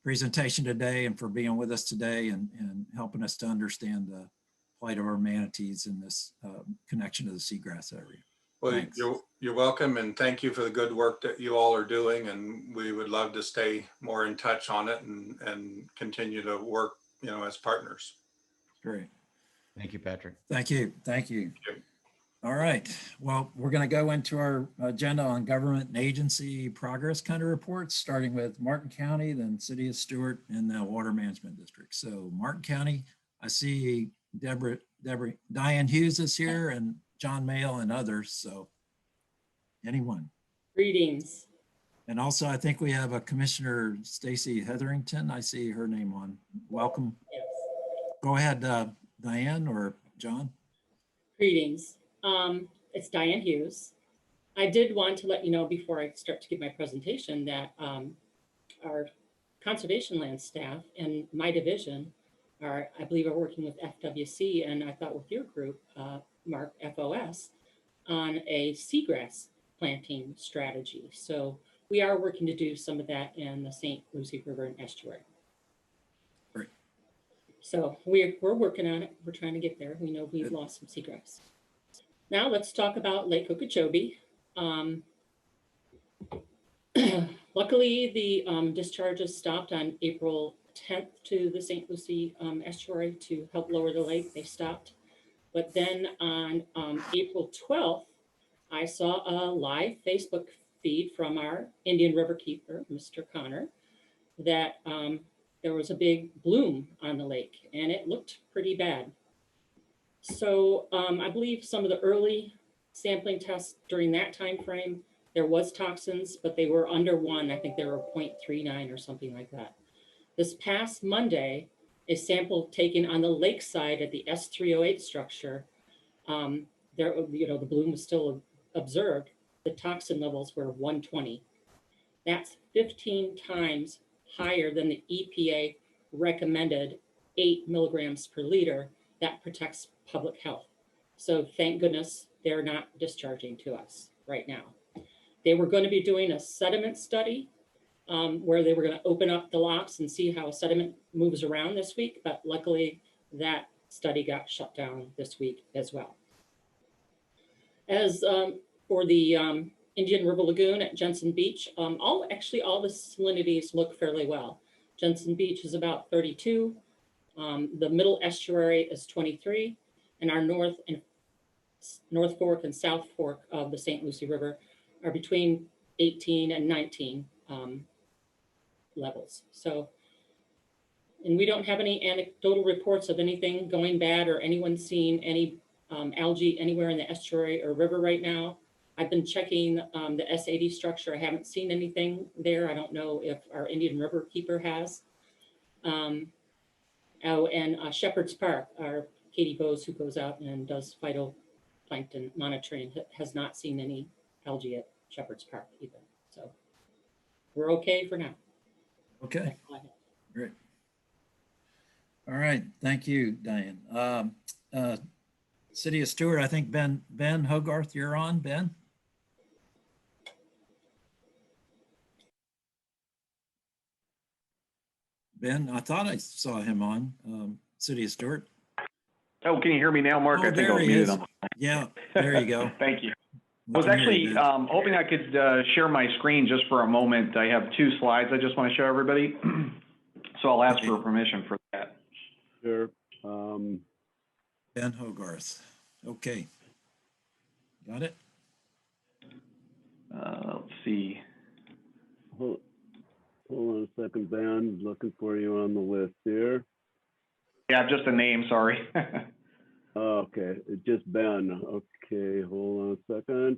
presentation today and for being with us today and helping us to understand the plight of our manatees in this connection to the seagrass area. Well, you're welcome, and thank you for the good work that you all are doing, and we would love to stay more in touch on it and continue to work, as partners. Great. Thank you, Patrick. Thank you. Thank you. Thank you. All right. Well, we're going to go into our agenda on government and agency progress kind of reports, starting with Martin County, then City of Stewart, and the Water Management District. So Martin County, I see Diane Hughes is here, and John Mayle and others. So anyone. Greetings. And also, I think we have a Commissioner Stacy Hetherington. I see her name on. Welcome. Yes. Go ahead, Diane or John. Greetings. It's Diane Hughes. I did want to let you know before I start to give my presentation that our conservation land staff and my division are, I believe, are working with FWC and I thought with your group, Mark, FOS, on a seagrass planting strategy. So we are working to do some of that in the St. Lucie River and estuary. Great. So we're working on it. We're trying to get there. We know we've lost some seagrass. Now let's talk about Lake Okeechobee. Luckily, the discharges stopped on April 10th to the St. Lucie estuary to help lower the lake. They stopped. But then on April 12th, I saw a live Facebook feed from our Indian River keeper, Mr. Connor, that there was a big bloom on the lake and it looked pretty bad. So I believe some of the early sampling tests during that time frame, there was toxins, but they were under 1. I think they were 0.39 or something like that. This past Monday, a sample taken on the lake side at the S308 structure, there, the bloom was still observed. The toxin levels were 120. That's 15 times higher than the EPA recommended 8 milligrams per liter. That protects public health. So thank goodness they're not discharging to us right now. They were going to be doing a sediment study where they were going to open up the locks and see how sediment moves around this week, but luckily that study got shut down this week as well. As for the Indian River Lagoon at Jensen Beach, all the salinities look fairly well. Jensen Beach is about 32. The middle estuary is 23, and our North Fork and South Fork of the St. Lucie River are between 18 and 19 levels. So, and we don't have any anecdotal reports of anything going bad or anyone seeing any algae anywhere in the estuary or river right now. I've been checking the S80 structure. I haven't seen anything there. I don't know if our Indian River keeper has. And Shepherd's Park, our Katie Bose, who goes out and does phytoplankton monitoring, has not seen any algae at Shepherd's Park either. So we're okay for now. Okay, great. All right, thank you, Diane. City of Stewart, I think Ben Hogarth, you're on, Ben? Ben, I thought I saw him on City of Stewart. Oh, can you hear me now, Mark? Oh, I think there I was he muted is. on. Yeah, there you go. Thank you. I We was can hear actually you, Ben. hoping I could share my screen just for a moment. I have 2 slides I just want to show everybody. So I'll ask for permission for that. Sure. Ben Hogarth. Okay. Got it? Let's see. Hold on a second, Ben. Looking for you on the list here. Yeah, just a name, sorry. Okay, it's just Ben. Okay, hold on a second.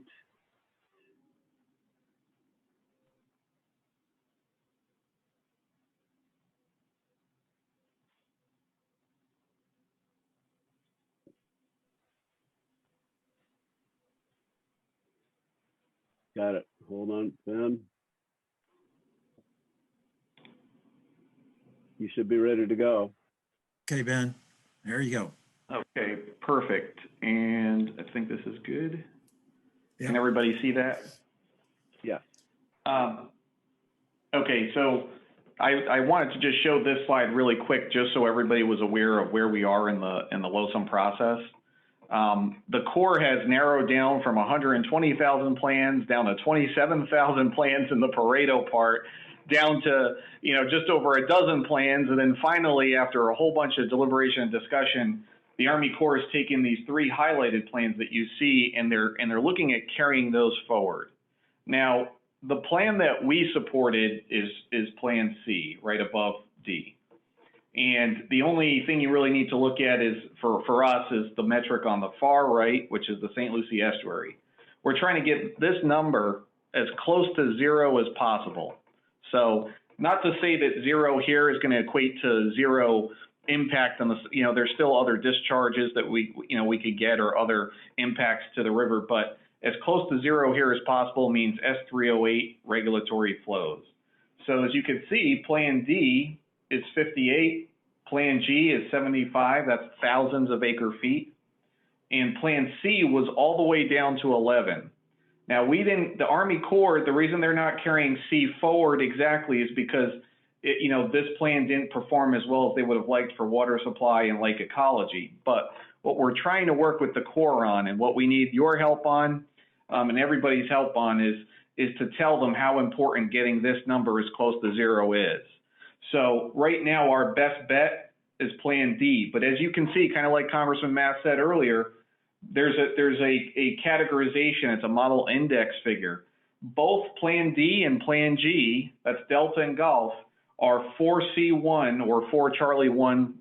Got it. Hold on, Ben. You should be ready to go. Okay, Ben, there you go. Okay, perfect. And I think this is good. Yeah. Can everybody see that? Yeah. Okay, so I wanted to just show this slide really quick, just so everybody was aware of where we are in the LOSUM process. The Corps has narrowed down from 120,000 plans down to 27,000 plans in the Pareto part, down to just over a dozen plans, and then finally, after a whole bunch of deliberation and discussion, the Army Corps has taken these 3 highlighted plans that you see, and they're looking at carrying those forward. Now, the plan that we supported is Plan C, right above D. And the only thing you really need to look at is, for us, is the metric on the far right, which is the St. Lucie estuary. We're trying to get this number as close to 0 as possible. So not to say that 0 here is going to equate to 0 impact on the, there's still other discharges that we could get or other impacts to the river, but as close to zero here as possible means S308 regulatory flows. So as you can see, Plan D is 58, Plan G is 75, that's thousands of acre feet, and Plan C was all the way down to 11. Now the Army Corps, the reason they're not carrying C forward exactly is because this plan didn't perform as well as they would have liked for water supply and lake ecology. But what we're trying to work with the Corps on, and what we need your help on, and everybody's help on, is to tell them how important getting this number as close to zero is. So right now, our best bet is Plan D. But as you can see, kind of like Congressman Mass said earlier, there's a categorization. It's a model index figure. Both Plan D and Plan G, that's Delta and Gulf, are 4C1 or 4 Charlie 1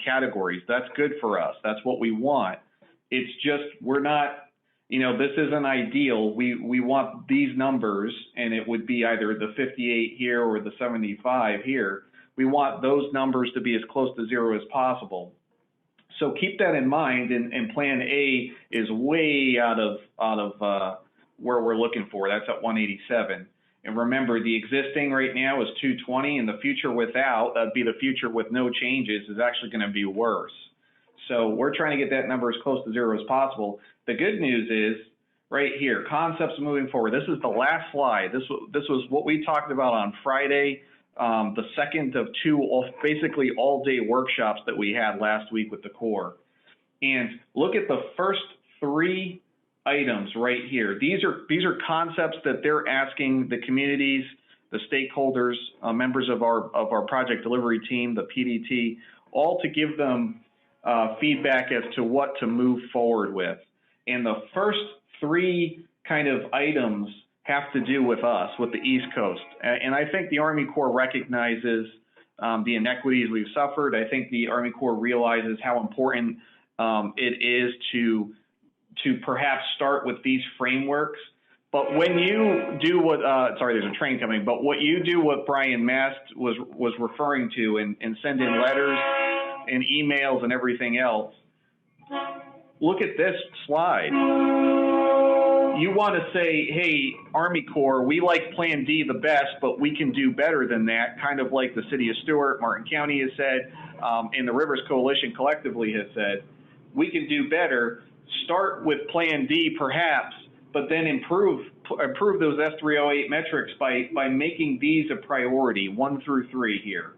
categories. That's good for us. That's what we want. It's just, we're not, this isn't ideal. We want these numbers, and it would be either the 58 here or the 75 here. We want those numbers to be as close to zero as possible. So keep that in mind, and Plan A is way out of where we're looking for. That's at 187. And remember, the existing right now is 220, and the future without, that'd be the future with no changes, is actually going to be worse. So we're trying to get that number as close to zero as possible. The good news is right here, concepts moving forward. This is the last slide. This was what we talked about on Friday, the second of two basically all-day workshops that we had last week with the Corps. And look at the first three items right here. These are concepts that they're asking the communities, the stakeholders, members of our project delivery team, the PDT, all to give them feedback as to what to move forward with. And the first three kind of items have to do with us, with the East Coast. And I think the Army Corps recognizes the inequities we've suffered. I think the Army Corps realizes how important it is to perhaps start with these frameworks. But when you do what, sorry, there's a train coming, but what you do, what Brian Mast was referring to, and send in letters and emails and everything else, look at this slide. You want to say, hey, Army Corps, we like Plan D the best, but we can do better than that, kind of like the City of Stewart, Martin County has said, and the Rivers Coalition collectively has said, we can do better. Start with Plan D perhaps, but then improve those S308 metrics by making these a priority, 1 through 3 here.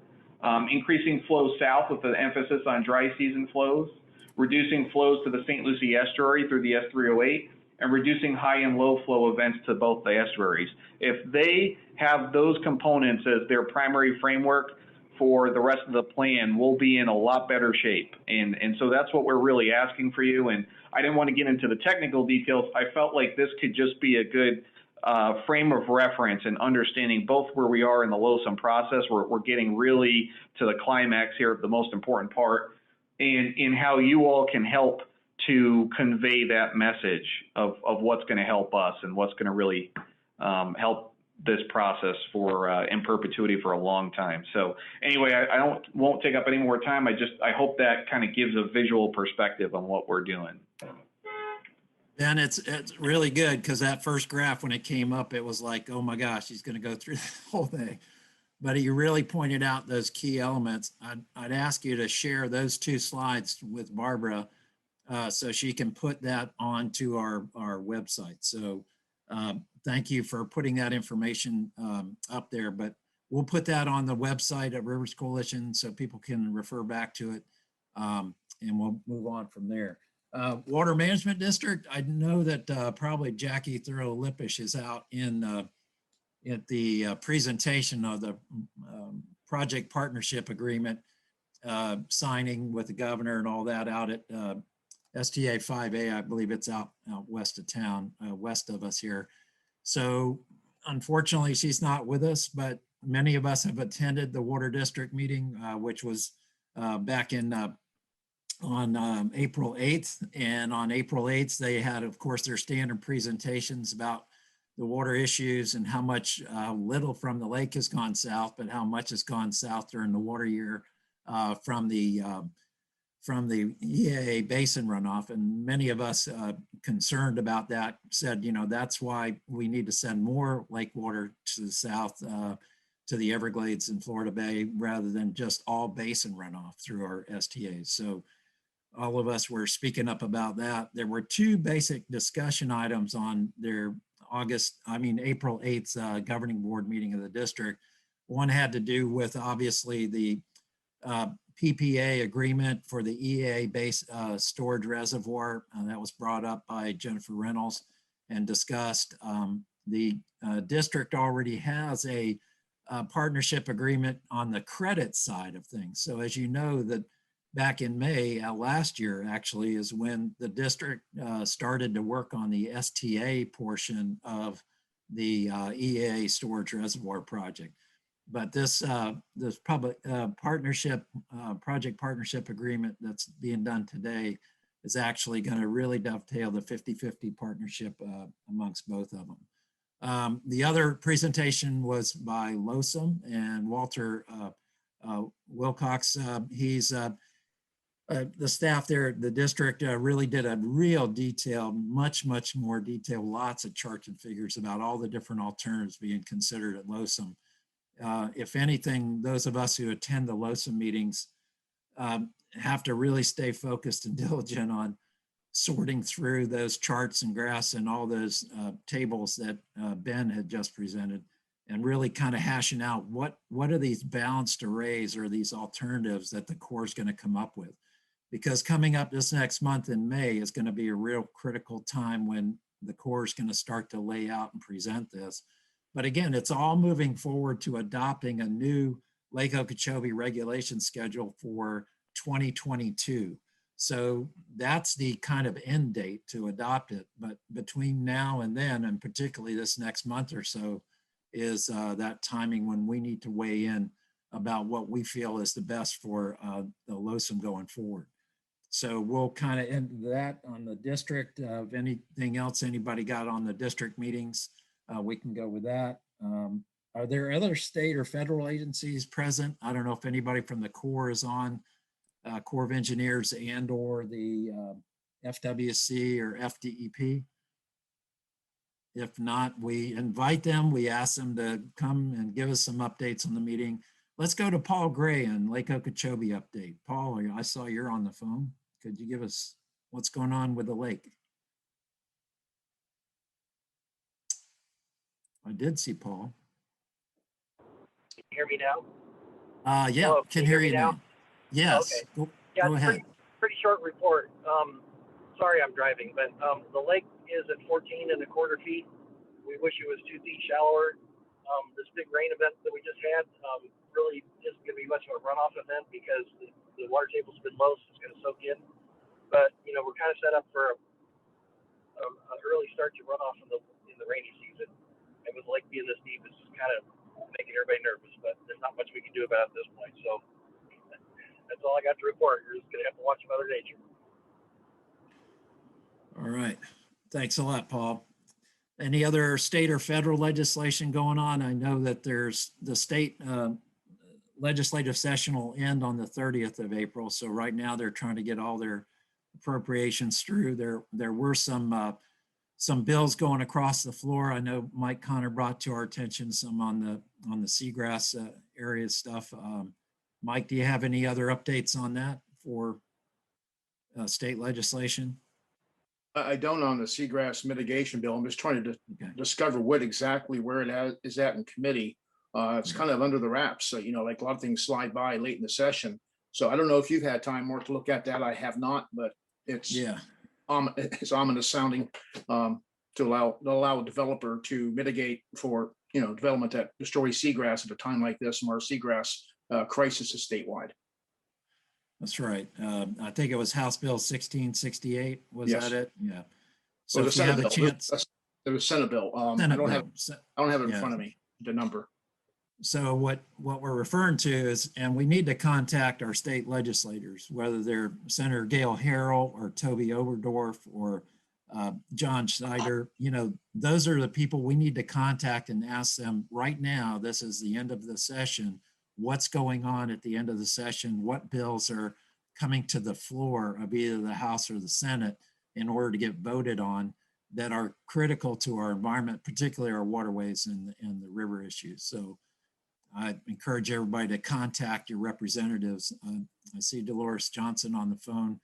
Increasing flows south with an emphasis on dry season flows, reducing flows to the St. Lucie estuary through the S308, and reducing high and low flow events to both the estuaries. If they have those components as their primary framework for the rest of the plan, we'll be in a lot better shape. And so that's what we're really asking for you. And I didn't want to get into the technical details. I felt like this could just be a good frame of reference and understanding both where we are in the LOSUM process. We're getting really to the climax here, the most important part, and in how you all can help to convey that message of what's going to help us and what's going to really help this process for in perpetuity for a long time. So anyway, I won't take up any more time. I hope that kind of gives a visual perspective on what we're doing. And it's really good, because that first graph, when it came up, it was like, oh my gosh, he's going to go through the whole thing. But you really pointed out those key elements. I'd ask you to share those 2 slides with Barbara so she can put that onto our website. So thank you for putting that information up there, but we'll put that on the website at Rivers Coalition so people can refer back to it, and we'll move on from there. Water Management District, I know that probably Jackie Thurlow-Lippisch is out at the presentation of the project partnership agreement signing with the governor and all that out at STA 5A. I believe it's out west of town, west of us here. So unfortunately, she's not with us, but many of us have attended the Water District meeting, which was back in on April 8th. And on April 8th, they had, of course, their standard presentations about the water issues and how much little from the lake has gone south, but how much has gone south during the water year from the EAA basin runoff. And many of us concerned about that said, you know, that's why we need to send more lake water to the south, to the Everglades and Florida Bay, rather than just all basin runoff through our STAs. So all of us were speaking up about that. There were two basic discussion items on their April 8th governing board meeting of the district. One had to do with obviously the PPA agreement for the EA base storage reservoir. That was brought up by Jennifer Reynolds and discussed. The district already has a partnership agreement on the credit side of things. So as you know, that back in May last year actually is when the district started to work on the STA portion of the EA storage reservoir project. But this public partnership project partnership agreement that's being done today is actually going to really dovetail the 50-50 partnership amongst both of them. The other presentation was by LOSUM and Walter Wilcox. He's the staff there at the district really did a real detailed, much more detailed, lots of charts and figures about all the different alternatives being considered at LOSUM. If anything, those of us who attend the LOSUM meetings have to really stay focused and diligent on sorting through those charts and graphs and all those tables that Ben had just presented, and really kind of hashing out what are these balanced arrays or these alternatives that the Corps is going to come up with. Because coming up this next month in May is going to be a real critical time when the Corps is going to start to lay out and present this. But again, it's all moving forward to adopting a new Lake Okeechobee regulation schedule for 2022. So that's the kind of end date to adopt it. But between now and then, and particularly this next month or so, is that timing when we need to weigh in about what we feel is the best for the LOSUM going forward. So we'll kind of end that on the district. If anything else anybody got on the district meetings, we can go with that. Are there other state or federal agencies present? I don't know if anybody from the Corps is on, Corps of Engineers and or the FWC or FDEP. If not, we invite them. We ask them to come and give us some updates on the meeting. Let's go to Paul Gray and Lake Okeechobee update. Paul, I saw you're on the phone. Could you give us what's going on with the lake? I did see Paul. Can you hear me now? Yeah, Hello, can hear you now. Yes, Okay. go ahead. Pretty short report. Sorry I'm driving, but the lake is at 14 1/4 feet. We wish it was 2 feet shallower. This big rain event that we just had really isn't going to be much of a runoff event because the water table's been low, so it's going to soak in. But you know, we're kind of set up for an early start to runoff in the rainy season. And with the lake being this deep, it's just kind of making everybody nervous. But there's not much we can do about it at this point. So that's all I got to report. You're just going to have to watch Mother Nature. All right. Thanks a lot, Paul. Any other state or federal legislation going on? I know that there's the state legislative session will end on the 30th of April. So right now they're trying to get all their appropriations through. There were some bills going across the floor. I know Mike Connor brought to our attention some on the seagrass area stuff. Mike, do you have any other updates on that for state legislation? I don't on the seagrass mitigation bill. I'm just trying to discover where it is at in committee. It's kind of under the wraps. So, you know, like a lot of things slide by late in the session. So I don't know if you've had time more to look at that. I have not, but it's it's ominous sounding to allow a developer to mitigate for, you know, development that destroys seagrass at a time like this, and our seagrass crisis is statewide. That's right. I think it was House Bill 1668. Was Yes. that it? Yeah. So Well, if you have a chance, there was Senate bill. I don't have it in front of me, the number. So what we're referring to is, and we need to contact our state legislators, whether they're Senator Gail Harrell or Toby Oberdorf or John Schneider. You know, those are the people we need to contact and ask them right now. This is the end of the session. what's going on at the end of the session, what bills are coming to the floor of either the House or the Senate in order to get voted on that are critical to our environment, particularly our waterways and the river issues. So I encourage everybody to contact your representatives. I see Dolores Johnson on the phone.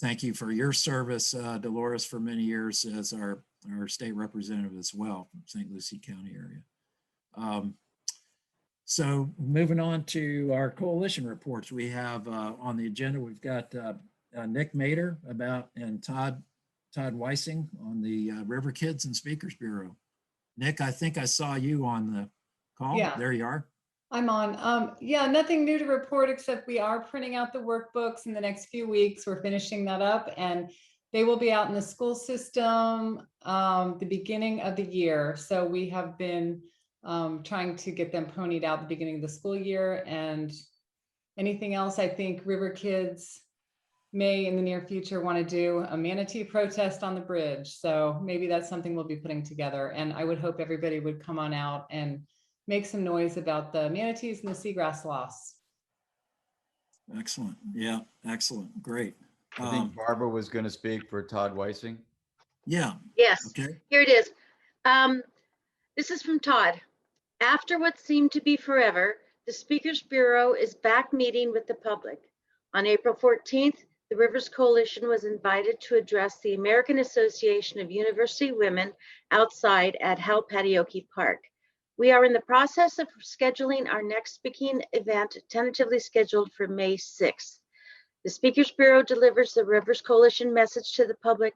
Thank you for your service, Dolores, for many years as our state representative as well from St. Lucie County area. So moving on to our coalition reports, we have on the agenda, we've got Nick Mader and Todd Weissing on the River Kids and Speakers Bureau. Nick, I think I saw you on the call. Yeah. There you are. I'm on. Yeah, nothing new to report except we are printing out the workbooks in the next few weeks. We're finishing that up and they will be out in the school system the beginning of the year. So we have been trying to get them ponied out the beginning of the school year. And anything else, I think River Kids may in the near future want to do a manatee protest on the bridge. So maybe that's something we'll be putting together. And I would hope everybody would come on out and make some noise about the manatees and the seagrass loss. Excellent. Yeah, excellent. Great. I think Barbara was going to speak for Todd Weissing. Yeah. Yes. Okay. Here it is. This is from Todd. After what seemed to be forever, the Speakers Bureau is back meeting with the public. On April 14th, the Rivers Coalition was invited to address the American Association of University Women outside at Hal Patioki Park. We are in the process of scheduling our next speaking event, tentatively scheduled for May 6th. The Speakers Bureau delivers the Rivers Coalition message to the public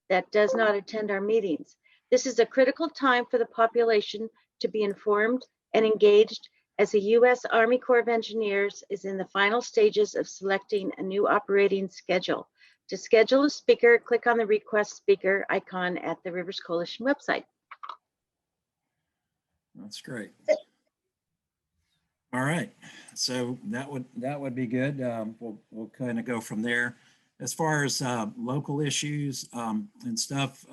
that does not attend our meetings. This is a critical time for the population to be informed and engaged as the U.S. Army Corps of Engineers is in the final stages of selecting a new operating schedule. To schedule a speaker, click on the request speaker icon at the Rivers Coalition website. That's great. All right, so that would be good. We'll kind of go from there. As far as local issues and stuff,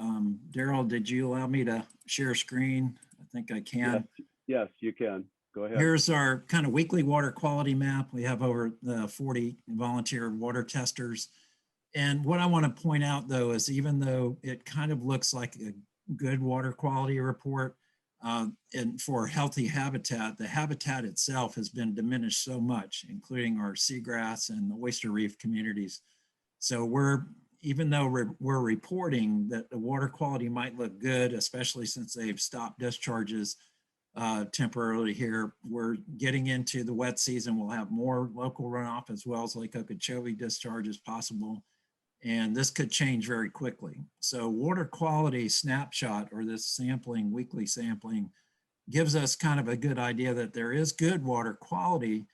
Daryl, did you allow me to share screen? I think I can. Yes, you can. Go ahead. Here's our kind of weekly water quality map. We have over 40 volunteer water testers. And what I want to point out though is even though it kind of looks like a good water quality report, and for healthy habitat, the habitat itself has been diminished so much, including our seagrass and the oyster reef communities. So even though we're reporting that the water quality might look good, especially since they've stopped discharges temporarily here, we're getting into the wet season. We'll have more local runoff as well as Lake Okeechobee discharges possible. And this could change very quickly. So water quality snapshot, or this sampling, weekly sampling, gives us kind of a good idea that there is good water quality.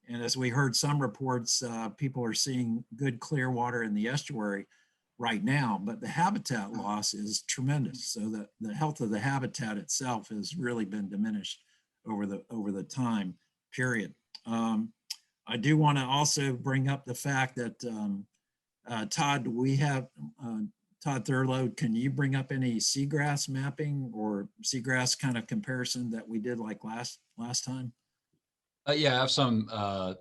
And as we heard some reports, people are seeing good clear water in the estuary right now, but the habitat loss is tremendous. So that the health of the habitat itself has really been diminished over the time period. I do want to also bring up the fact that Todd, we have Todd Thurlow. Can you bring up any seagrass mapping or seagrass kind of comparison that we did like last time? Yeah, I have some of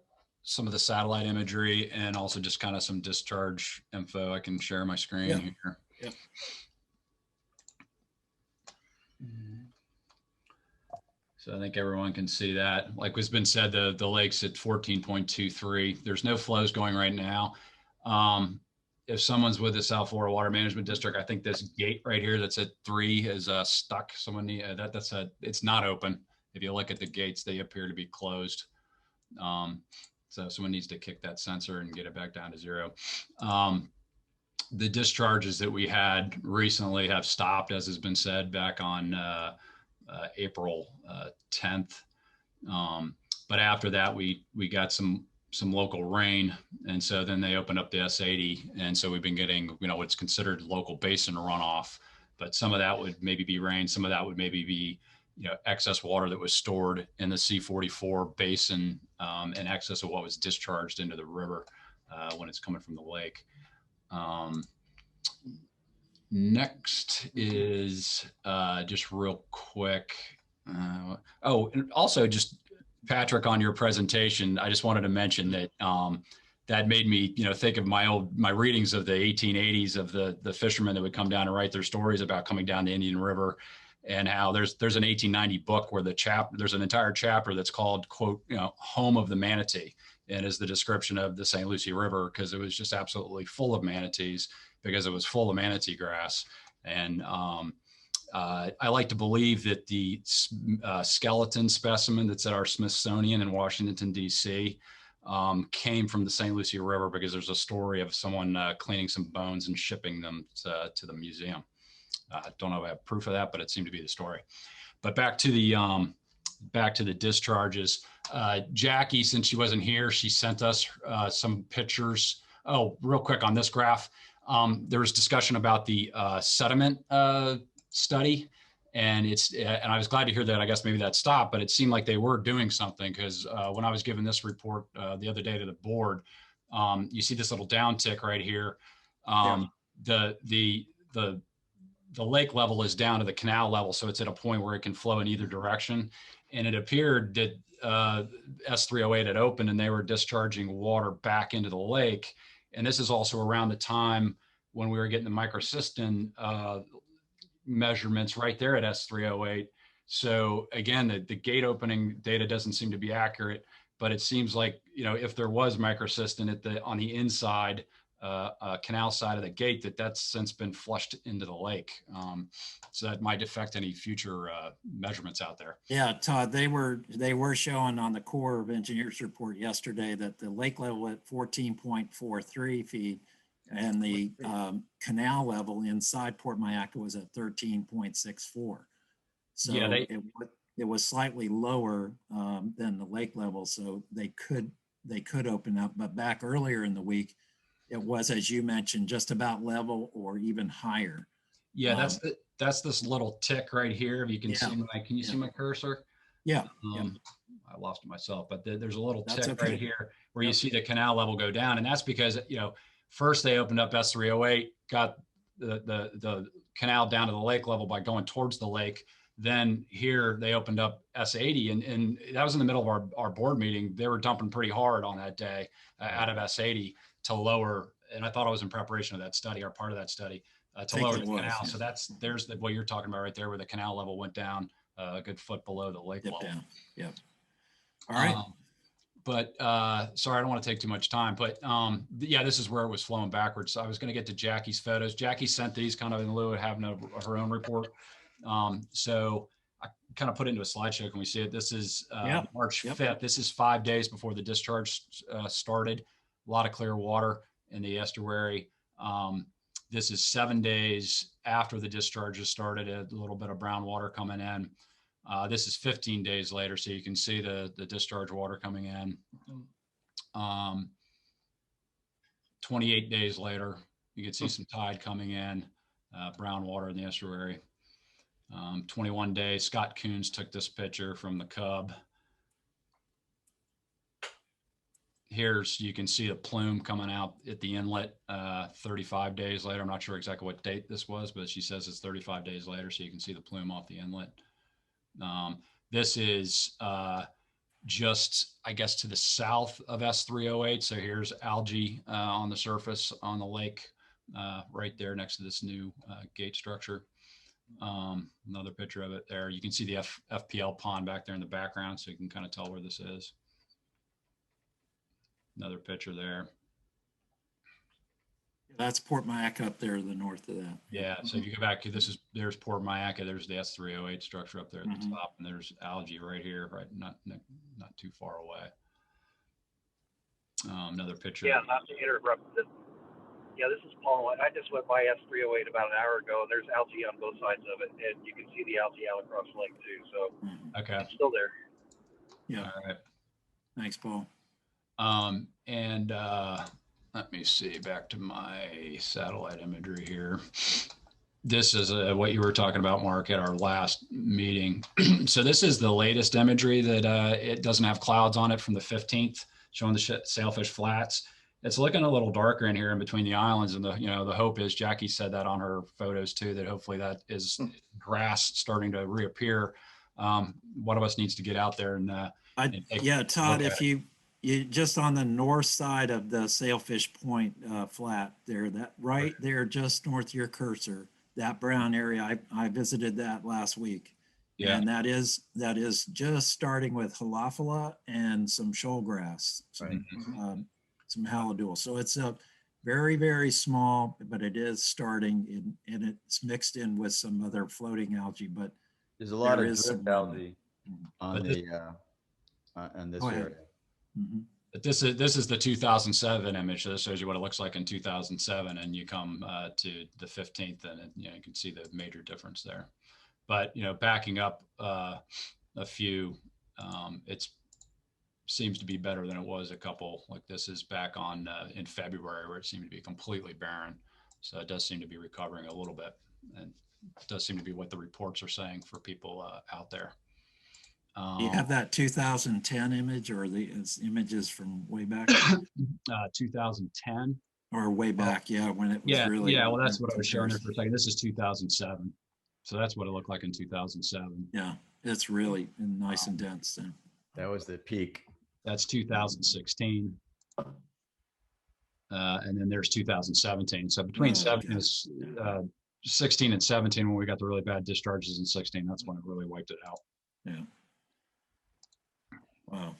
the satellite imagery and also just kind of some discharge info. I can share my screen here. Yeah. So I think everyone can see that. Like has been said, the lake's at 14.23. There's no flows going right now. If someone's with the South Florida Water Management District, I think this gate right here that's at 3 is stuck. Someone it's not open. If you look at the gates, they appear to be closed. So someone needs to kick that sensor and get it back down to 0. The discharges that we had recently have stopped, as has been said, back on April 10th. But after that, we got some local rain, and so then they opened up the S80, and so we've been getting what's considered local basin runoff. But some of that would maybe be rain, some of that would maybe be excess water that was stored in the C44 basin in excess of what was discharged into the river when it's coming from the lake. Next is just real quick. And also just Patrick, on your presentation, I just wanted to mention that that made me, think of my readings of the 1880s of the fishermen that would come down and write their stories about coming down the Indian River, and how there's an 1890 book where there's an entire chapter that's called, quote, Home of the Manatee, and is the description of the St. Lucie River, because it was just absolutely full of manatees, because it was full of manatee grass. And I like to believe that the skeleton specimen that's at our Smithsonian in Washington, D.C., came from the St. Lucie River, because there's a story of someone cleaning some bones and shipping them to the museum. Don't know if I have proof of that, but it seemed to be the story. But back to the discharges. Jackie, since she wasn't here, she sent us some pictures. Oh, real quick on this graph. There was discussion about the sediment study, and I was glad to hear that. I guess maybe that stopped, but it seemed like they were doing something, because when I was given this report the other day to the board, you see this little downtick right here. The lake level is down to the canal level, so it's at a point where it can flow in either direction. And it appeared that S308 had opened and they were discharging water back into the lake. And this is also around the time when we were getting the microcystin measurements right there at S308. So again, the gate opening data doesn't seem to be accurate, but it seems like, if there was microcystin on the inside canal side of the gate, that's since been flushed into the lake. So that might affect any future measurements out there. Yeah, Todd, they were showing on the Corps of Engineers report yesterday that the lake level at 14.43 feet and the canal level inside Port Mayaca was at 13.64. So yeah, it was slightly lower than the lake level, so they could open up. But back earlier in the week, it was, as you mentioned, just about level or even higher. Yeah, that's this little tick right here. If you can see can you see my cursor? Yeah. I lost it myself, but there's a little That's tick okay. right here where you see the canal level go down. And that's because, first they opened up S308, got the canal down to the lake level by going towards the lake. Then here they opened up S80, and that was in the middle of our board meeting. They were dumping pretty hard on that day out of S80 to lower, and I thought it was in preparation of that study or part of that study to lower the canal. Yeah. So there's what you're talking about right there, where the canal level went down a good foot below the lake level. Down. Yep. All right. But sorry, I don't want to take too much time, but yeah, this is where it was flowing backwards. So I was going to get to Jackie's photos. Jackie sent these kind of in lieu of having her own report. So I kind of put it into a slideshow. Can we see it? This is March 5th. This is 5 days before the discharge started. A lot of clear water in the estuary. This is 7 days after the discharges started, a little bit of brown water coming in. This is 15 days later, so you can see the discharge water coming in. 28 days later, you can see some tide coming in, brown water in the estuary. 21 days, Scott Coons took this picture from the Cub. You can see the plume coming out at the inlet 35 days later. I'm not sure exactly what date this was, but she says it's 35 days later, so you can see the plume off the inlet. This is just, I guess, to the south of S308. So here's algae on the surface on the lake right there next to this new gate structure. Another picture of it there. You can see the FPL pond back there in the background, so you can kind of tell where this is. Another picture there. That's Port Mayaca up there to the north of that. Yeah, so if you go back, there's Port Mayaca, there's the S308 structure up there at the top, and there's algae right here, right, not too far away. Another picture. Yeah, not to interrupt. Yeah, this is Paul. I just went by S308 about an hour ago. There's algae on both sides of it, and you can see the algae out across the lake too. So okay, it's still there. Yeah. All right. Thanks, Paul. And let me see, back to my satellite imagery here. This is what you were talking about, Mark, at our last meeting. So this is the latest imagery that it doesn't have clouds on it from the 15th, showing the Sailfish Flats. It's looking a little darker in here in between the islands, and the hope is, Jackie said that on her photos too, that hopefully that is grass starting to reappear one of us needs to get out there and Yeah, Todd, look if at you just on the north side of the Sailfish Point flat there, that right there, just north of your cursor, that brown area, I visited that last week. Yeah. And that is just starting with halophila and some shoal grass, some halidule. So it's a very, very small, but it is starting and it's mixed in with some other floating algae, but there's a lot there of is drift some algae on But on this Go ahead. area. But this is the 2007 image. So this shows you what it looks like in 2007, and you come to the 15th, and you can see the major difference there. But backing up a few, it's seems to be better than it was a couple. Like this is back on in February, where it seemed to be completely barren. So it does seem to be recovering a little bit, and it does seem to be what the reports are saying for people out there. Do you have that 2010 image or the images from way back? 2010 or way back, yeah, when it was really. Yeah, well, that's what I was showing there for a second. This is 2007. So that's what it looked like in 2007. Yeah, it's really nice and dense then. That was the peak. That's 2016. And then there's 2017. So between 16 and 17, when we got the really bad discharges in 16, that's when it really wiped it out. Yeah. Wow.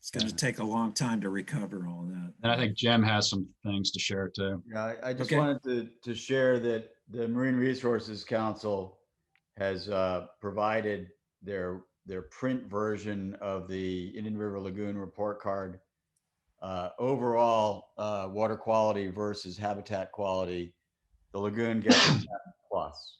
It's going to take a long time to recover all that. And I think Jim has some things to share too. Yeah, I just wanted to share that the Marine Resources Council has provided their print version of the Indian River Lagoon report card. Overall water quality versus habitat quality, the lagoon gets a 10 plus.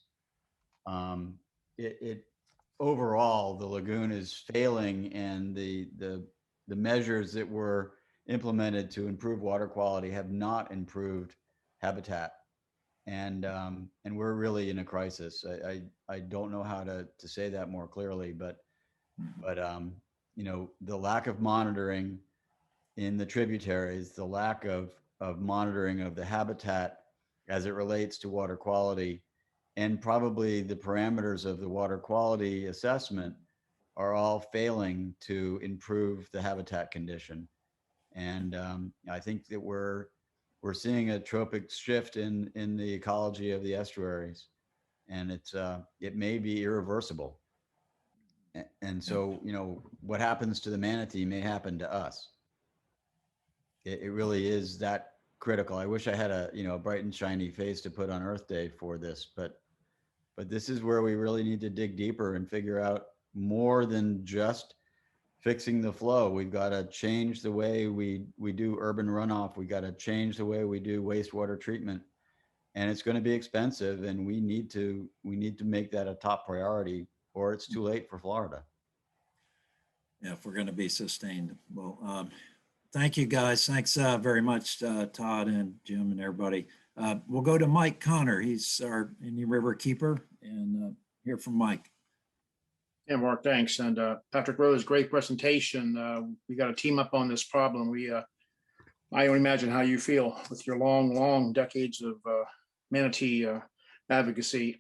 Overall, the lagoon is failing, and the measures that were implemented to improve water quality have not improved habitat, and we're really in a crisis. I don't know how to say that more clearly, but the lack of monitoring in the tributaries, the lack of monitoring of the habitat as it relates to water quality, and probably the parameters of the water quality assessment are all failing to improve the habitat condition. And I think that we're seeing a tropic shift in the ecology of the estuaries, and it may be irreversible. And so, what happens to the manatee may happen to us. It really is that critical. I wish I had a bright and shiny face to put on Earth Day for this, but this is where we really need to dig deeper and figure out more than just fixing the flow. We've got to change the way we do urban runoff. We got to change the way we do wastewater treatment, and it's going to be expensive. And we need to make that a top priority, or it's too late for Florida. Yeah, if we're going to be sustained. Well, thank you guys. Thanks very much, Todd and Jim and everybody. We'll go to Mike Connor. He's our Indian River keeper, and hear from Mike. Yeah, Mark, thanks. And Patrick Rose, great presentation. We got to team up on this problem. I don't imagine how you feel with your long decades of manatee advocacy.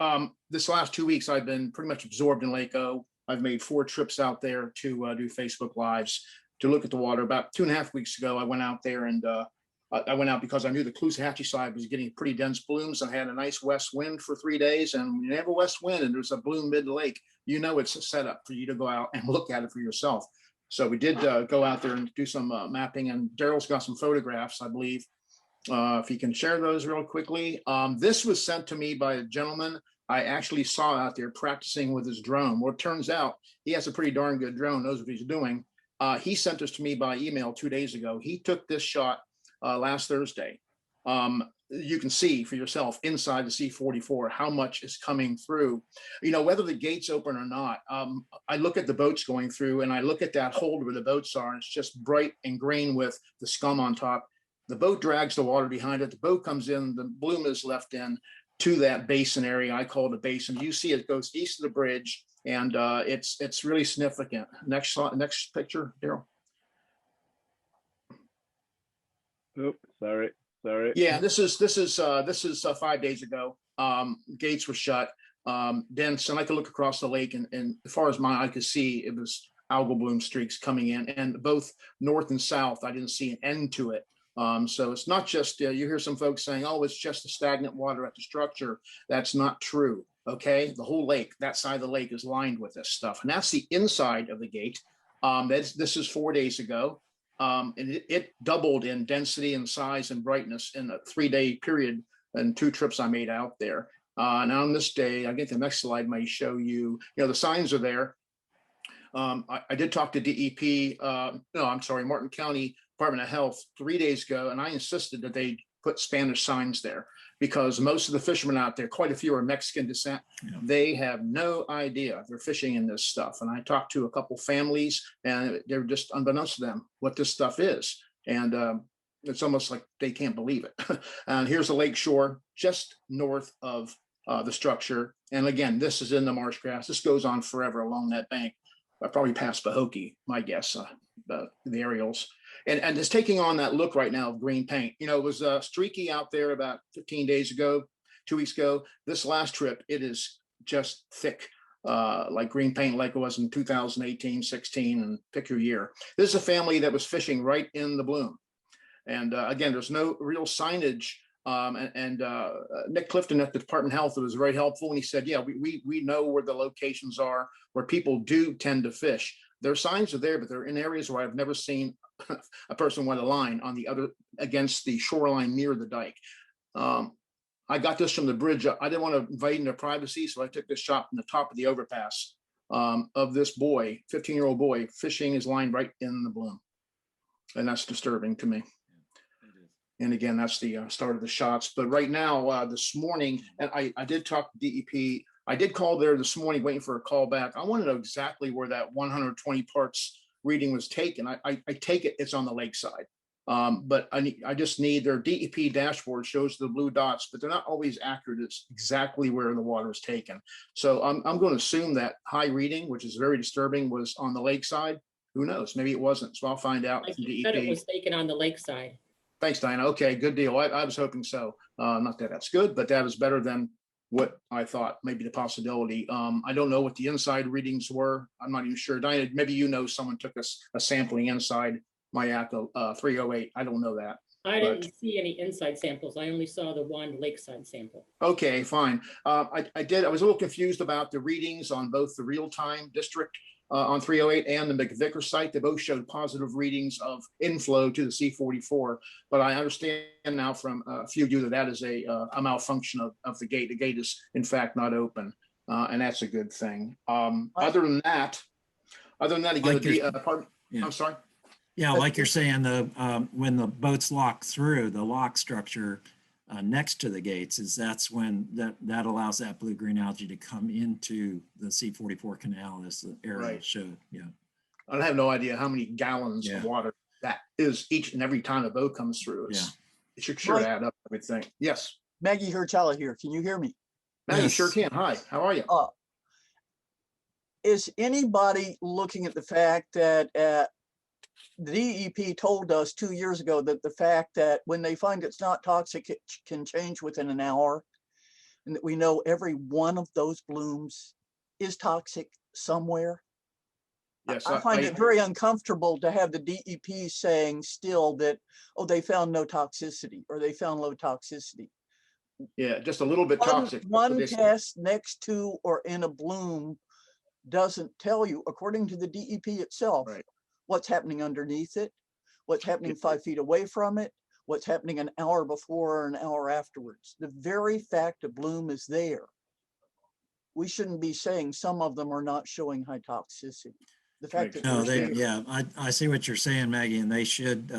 This last 2 weeks, I've been pretty much absorbed in Lake O. I've made 4 trips out there to do Facebook Lives to look at the water. About 2.5 weeks ago, I went out there, and I went out because I knew the Caloosahatchee side was getting pretty dense blooms and had a nice west wind for 3 days. And when you have a west wind and there's a bloom mid-lake, it's a setup for you to go out and look at it for yourself. So we did go out there and do some mapping, and Daryl's got some photographs, I believe. If you can share those real quickly. This was sent to me by a gentleman I actually saw out there practicing with his drone. Well, it turns out he has a pretty darn good drone, knows what he's doing. He sent this to me by email 2 days ago. He took this shot last Thursday. You can see for yourself inside the C-44 how much is coming through. Whether the gate's open or not, I look at the boats going through, and I look at that hold where the boats are, and it's just bright and green with the scum on top. The boat drags the water behind it. The boat comes in, the bloom is left in to that basin area. I call it a basin. You see it goes east of the bridge, and it's really significant. Next picture, Daryl. Oh, sorry. Yeah, this is 5 days ago. Gates were shut. dense, and I could look across the lake, and as far as my eye could see, it was algal bloom streaks coming in, and both north and south, I didn't see an end to it. So it's not just, you hear some folks saying, oh, it's just the stagnant water at the structure. That's not true. Okay, the whole lake, that side of the lake is lined with this stuff, and that's the inside of the gate. This is 4 days ago, and it doubled in density and size and brightness in a 3-day period and 2 trips I made out there. And on this day, I think the next slide may show you, the signs are there. I did talk to DEP, Martin County Department of Health 3 days ago, and I insisted that they put Spanish signs there, because most of the fishermen out there, quite a few are Mexican descent. Yeah. They have no idea they're fishing in this stuff. And I talked to a couple families, and they're just unbeknownst to them what this stuff is. And it's almost like they can't believe it. And here's the lake shore just north of the structure. And again, this is in the marsh grass. This goes on forever along that bank, probably past Pahokee, my guess, the aerials. And it's taking on that look right now of green paint. It was streaky out there about 15 days ago, 2 weeks ago. This last trip, it is just thick, like green paint, like it was in 2018, 16, and pick your year. This is a family that was fishing right in the bloom. And again, there's no real signage. Nick Clifton at the Department of Health was very helpful. And he said, yeah, we know where the locations are, where people do tend to fish. Their signs are there, but they're in areas where I've never seen a person with a line on the other against the shoreline near the dike. I got this from the bridge. I didn't want to invade into privacy, so I took this shot from the top of the overpass of this boy, 15-year-old boy, fishing his line right in the bloom. And that's disturbing to me. And again, that's the start of the shots. But right now, this morning, and I did talk to DEP. I did call there this morning waiting for a call back. I want to know exactly where that 120 parts reading was taken. I take it it's on the lakeside. But I just need their DEP dashboard shows the blue dots, but they're not always accurate. It's exactly where the water is taken. So I'm going to assume that high reading, which is very disturbing, was on the lakeside. Who knows? Maybe it wasn't. So I'll find out from DEP. But it was taken on the lakeside. Thanks, Diana. Okay, good deal. I was hoping so. Not that that's good, but that is better than what I thought, maybe the possibility. I don't know what the inside readings were. I'm not even sure. Diana, maybe someone took a sampling inside Mayaka 308. I don't know that. I didn't see any inside samples. I only saw the one lakeside sample. Okay, fine. I was a little confused about the readings on both the real-time district on 308 and the McVicker site. They both showed positive readings of inflow to the C44, but I understand now from a few of you that is a malfunction of the gate. The gate is in fact not open, and that's a good thing. Other than that, again, like I'm sorry. Yeah, like you're saying, when the boats lock through the lock structure next to the gates, that's when that allows that blue-green algae to come into the C44 canal, as the area showed. Yeah, I have no idea how many gallons of water that is each and every time a boat comes through. It should sure add up, I would think. Yes. Maggie Herchala here. Can you hear me? Maggie, sure can. Hi, how are you? Is anybody looking at the fact that the DEP told us 2 years ago that the fact that when they find it's not toxic, it can change within an hour, and that we know every one of those blooms is toxic somewhere? Yes, I find it very uncomfortable to have the DEP saying still that, oh, they found no toxicity or they found low toxicity. Yeah, just a little bit toxic. One test next to or in a bloom doesn't tell you, according to the DEP itself, what's happening underneath it, what's happening 5 feet away from it, what's happening an hour before or an hour afterwards. The very fact a bloom is there, we shouldn't be saying some of them are not showing high toxicity. The fact that I see what you're saying, Maggie, and they should,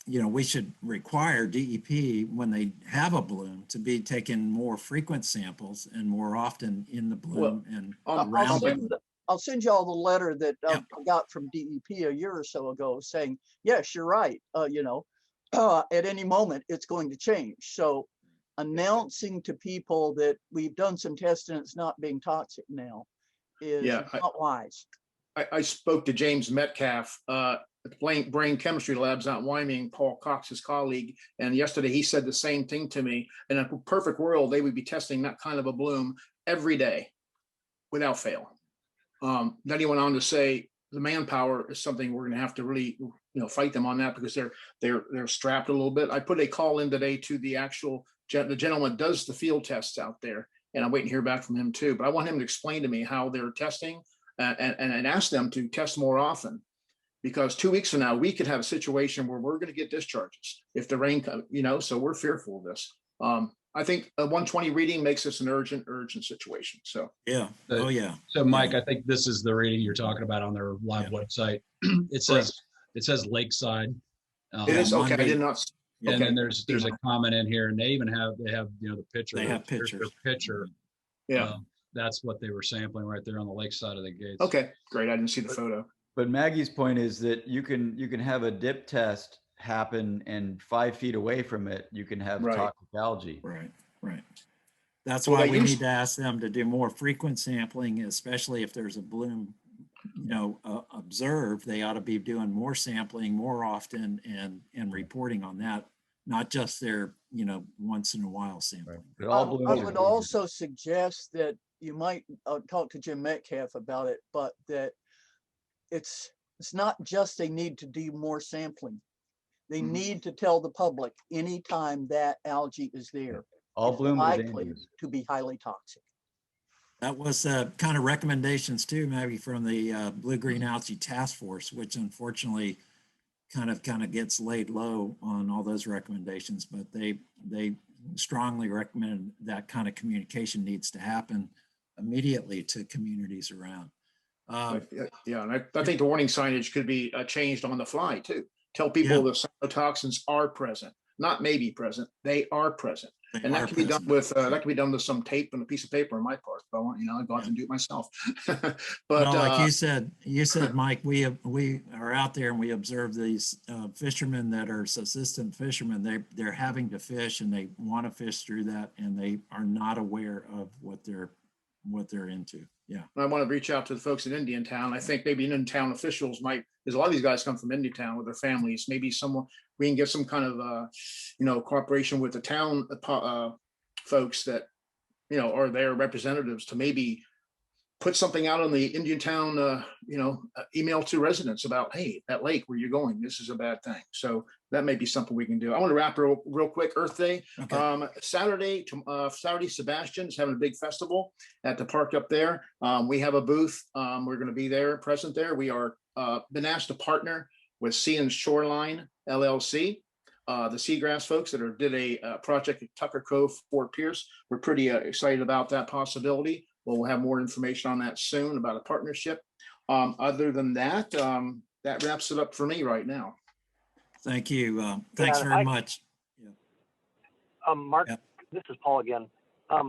we should require DEP when they have a bloom to be taking more frequent samples and more often in the bloom and around. I'll send you all the letter that I got from DEP a year or so ago saying, yes, you're right. At any moment it's going to change. So announcing to people that we've done some testing and it's not being toxic now is not wise. I spoke to James Metcalf at the Brain Chemistry Labs out in Wyoming, Paul Cox's colleague, and yesterday he said the same thing to me. In a perfect world, they would be testing that kind of a bloom every day without fail. Then he went on to say the manpower is something we're going to have to really, fight them on that because they're strapped a little bit. I put a call in today to the actual the gentleman that does the field tests out there, and I'm waiting to hear back from him too. But I want him to explain to me how they're testing and ask them to test more often, because 2 weeks from now we could have a situation where we're going to get discharges if the rain comes. So we're fearful of this. I think a 120 reading makes this an urgent situation. So yeah. Oh yeah. So Mike, I think this is the reading you're talking about on their live website. It says Lakeside. It is okay. I did not. And then there's a comment in here, and they have the picture. They have pictures. Their picture. Yeah. That's what they were sampling right there on the lakeside of the gates. Okay, great. I didn't see the photo. But Maggie's point is that you can have a dip test happen, and 5 feet away from it, you can have toxic algae. Right. That's why we need to ask them to do more frequent sampling, especially if there's a bloom, observed. They ought to be doing more sampling more often and reporting on that, not just their, once in a while sampling. I would also suggest that you might talk to Jim Metcalf about it, but that it's not just they need to do more sampling. They need to tell the public anytime that algae is there. All blooms are likely dangerous. to be highly toxic. That was kind of recommendations too, maybe from the Blue-Green Algae Task Force, which unfortunately kind of gets laid low on all those recommendations, but they strongly recommend that kind of communication needs to happen immediately to communities around. Yeah, and I think the warning signage could be changed on the fly too. Tell people the cytotoxins are present, not maybe present. They are present, and that can be done with some tape and a piece of paper on my part. If I want, I go out and do it myself. But like you said, Mike, we are out there and we observe these fishermen that are subsistence fishermen. They're having to fish and they want to fish through that, and they are not aware of what they're into. Yeah. I want to reach out to the folks in Indiantown. I think maybe Indiantown officials because a lot of these guys come from Indiantown with their families. Maybe we can get some kind of, cooperation with the town folks that, are their representatives to maybe put something out on the Indiantown, email to residents about, hey, that lake where you're going, this is a bad thing. So that may be something we can do. I want to wrap real quick. Earth Day, okay. Saturday, Sebastian is having a big festival at the park up there. We have a booth. We're going to be there, present there. We are been asked to partner with Sea and Shoreline LLC. The Seagrass folks that did a project at Tucker Cove, Fort Pierce. We're pretty excited about that possibility. We'll have more information on that soon about a partnership. Other than that, that wraps it up for me right now. Thank you. Thanks very much. Mark, this is Paul again.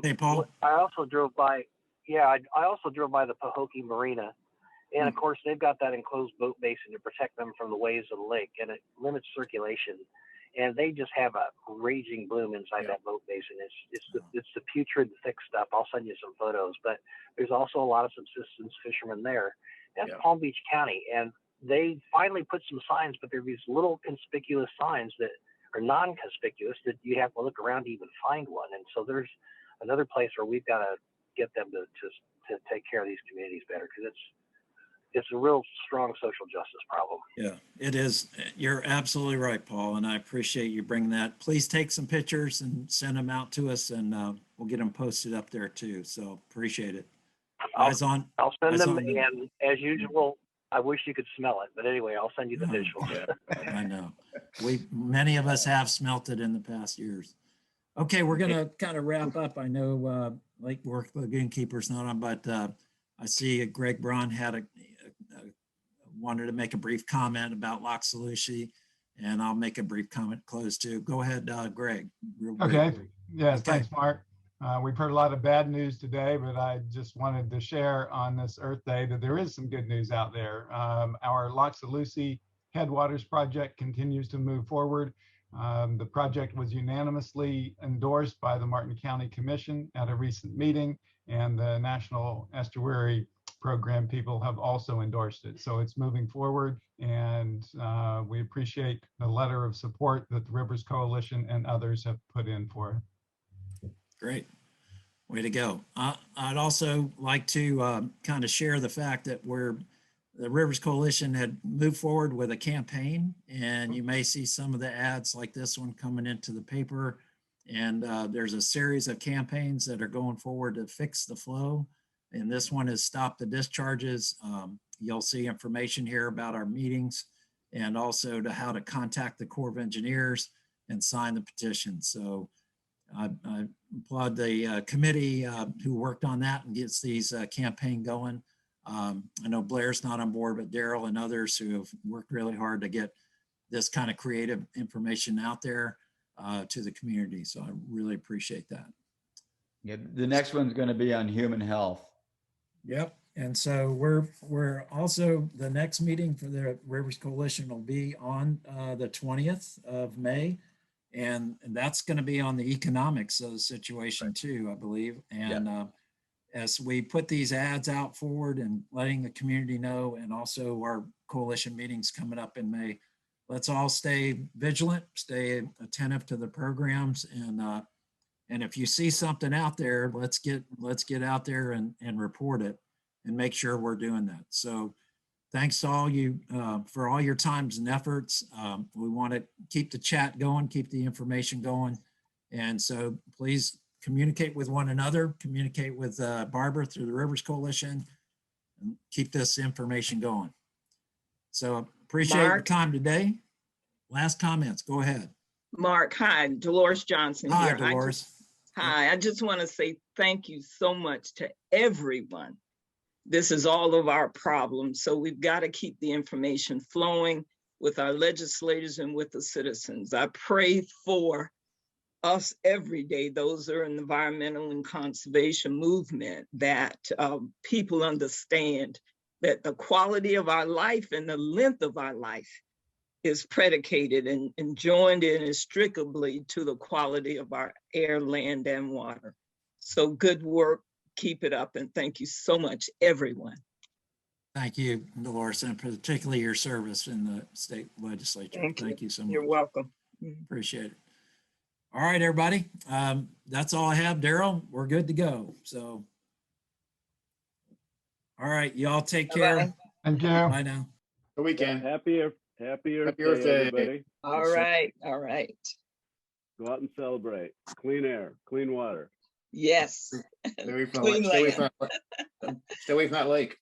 Hey, Paul. I also drove by. Yeah, I also drove by the Pahokee Marina, and of course they've got that enclosed boat basin to protect them from the waves of the lake, and it limits circulation. And they just have a raging bloom inside that boat basin. It's the putrid, thick stuff. I'll send you some photos. But there's also a lot of subsistence fishermen there. That's Palm Beach County, and they finally put some signs, but there are these little conspicuous signs that are non-conspicuous that you have to look around to even find one. And so there's another place where we've got to get them to take care of these communities better, because it's a real strong social justice problem. Yeah, it is. You're absolutely right, Paul, and I appreciate you bringing that. Please take some pictures and send them out to us, and we'll get them posted up there too. So appreciate it. I'll send them, and as usual, I wish you could smell it, but anyway, I'll send you the visual. I know. Many of us have smelt it in the past years. Okay, we're gonna kind of wrap up. I know Lake Worth Lagoon Keeper's not on, but I see Greg Braun had wanted to make a brief comment about Loch Salushi, and I'll make a brief comment close too. Go ahead, Greg. Okay. Yes, thanks, Mark. We've heard a lot of bad news today, but I just wanted to share on this Earth Day that there is some good news out there. Our Loch Salushi Headwaters project continues to move forward. The project was unanimously endorsed by the Martin County Commission at a recent meeting, and the National Estuary Program people have also endorsed it. So it's moving forward, and we appreciate the letter of support that the Rivers Coalition and others have put in for it. Great. Way to go. I'd also like to kind of share the fact that the Rivers Coalition had moved forward with a campaign, and you may see some of the ads like this one coming into the paper. And there's a series of campaigns that are going forward to fix the flow. And this one is Stop the Discharges. You'll see information here about our meetings and also to how to contact the Corps of Engineers and sign the petition. So I applaud the committee who worked on that and gets these campaign going. I know Blair's not on board, but Daryl and others who have worked really hard to get this kind of creative information out there to the community. So I really appreciate that. Yeah, the next one's going to be on human health. Yep. And so we're also, the next meeting for the Rivers Coalition will be on the 20th of May. And that's going to be on the economics of the situation too, I believe. And as we put these ads out forward and letting the community know, and also our coalition meetings coming up in May, let's all stay vigilant, stay attentive to the programs. And if you see something out there, let's get out there and report it and make sure we're doing that. So thanks to all you for all your times and efforts. We want to keep the chat going, keep the information going. And so please communicate with one another, communicate with Barbara through the Rivers Coalition, and keep this information going. So appreciate your time today. Last comments, go ahead. Mark, hi, Dolores Johnson Hi, here. Dolores. I just want to say thank you so much to everyone. This is all of our problems. So we've got to keep the information flowing with our legislators and with the citizens. I pray for us every day, those who are in the environmental and conservation movement, that people understand that the quality of our life and the length of our life is predicated and joined inextricably to the quality of our air, land, and water. So good work. Keep it up, and thank you so much, everyone. Thank you, Dolores, and particularly your service in the state legislature. Thank you so much. You're welcome. Appreciate it. All right, everybody. That's all I have. Daryl, we're good to go. So, all right, y'all take care. Thank you. Bye now. Good weekend. Happy Earth Happy Day, Earth Day. everybody. All right, all right. Go out and celebrate. Clean air, clean water. Yes. Stay away from Clean stay away land. from that lake.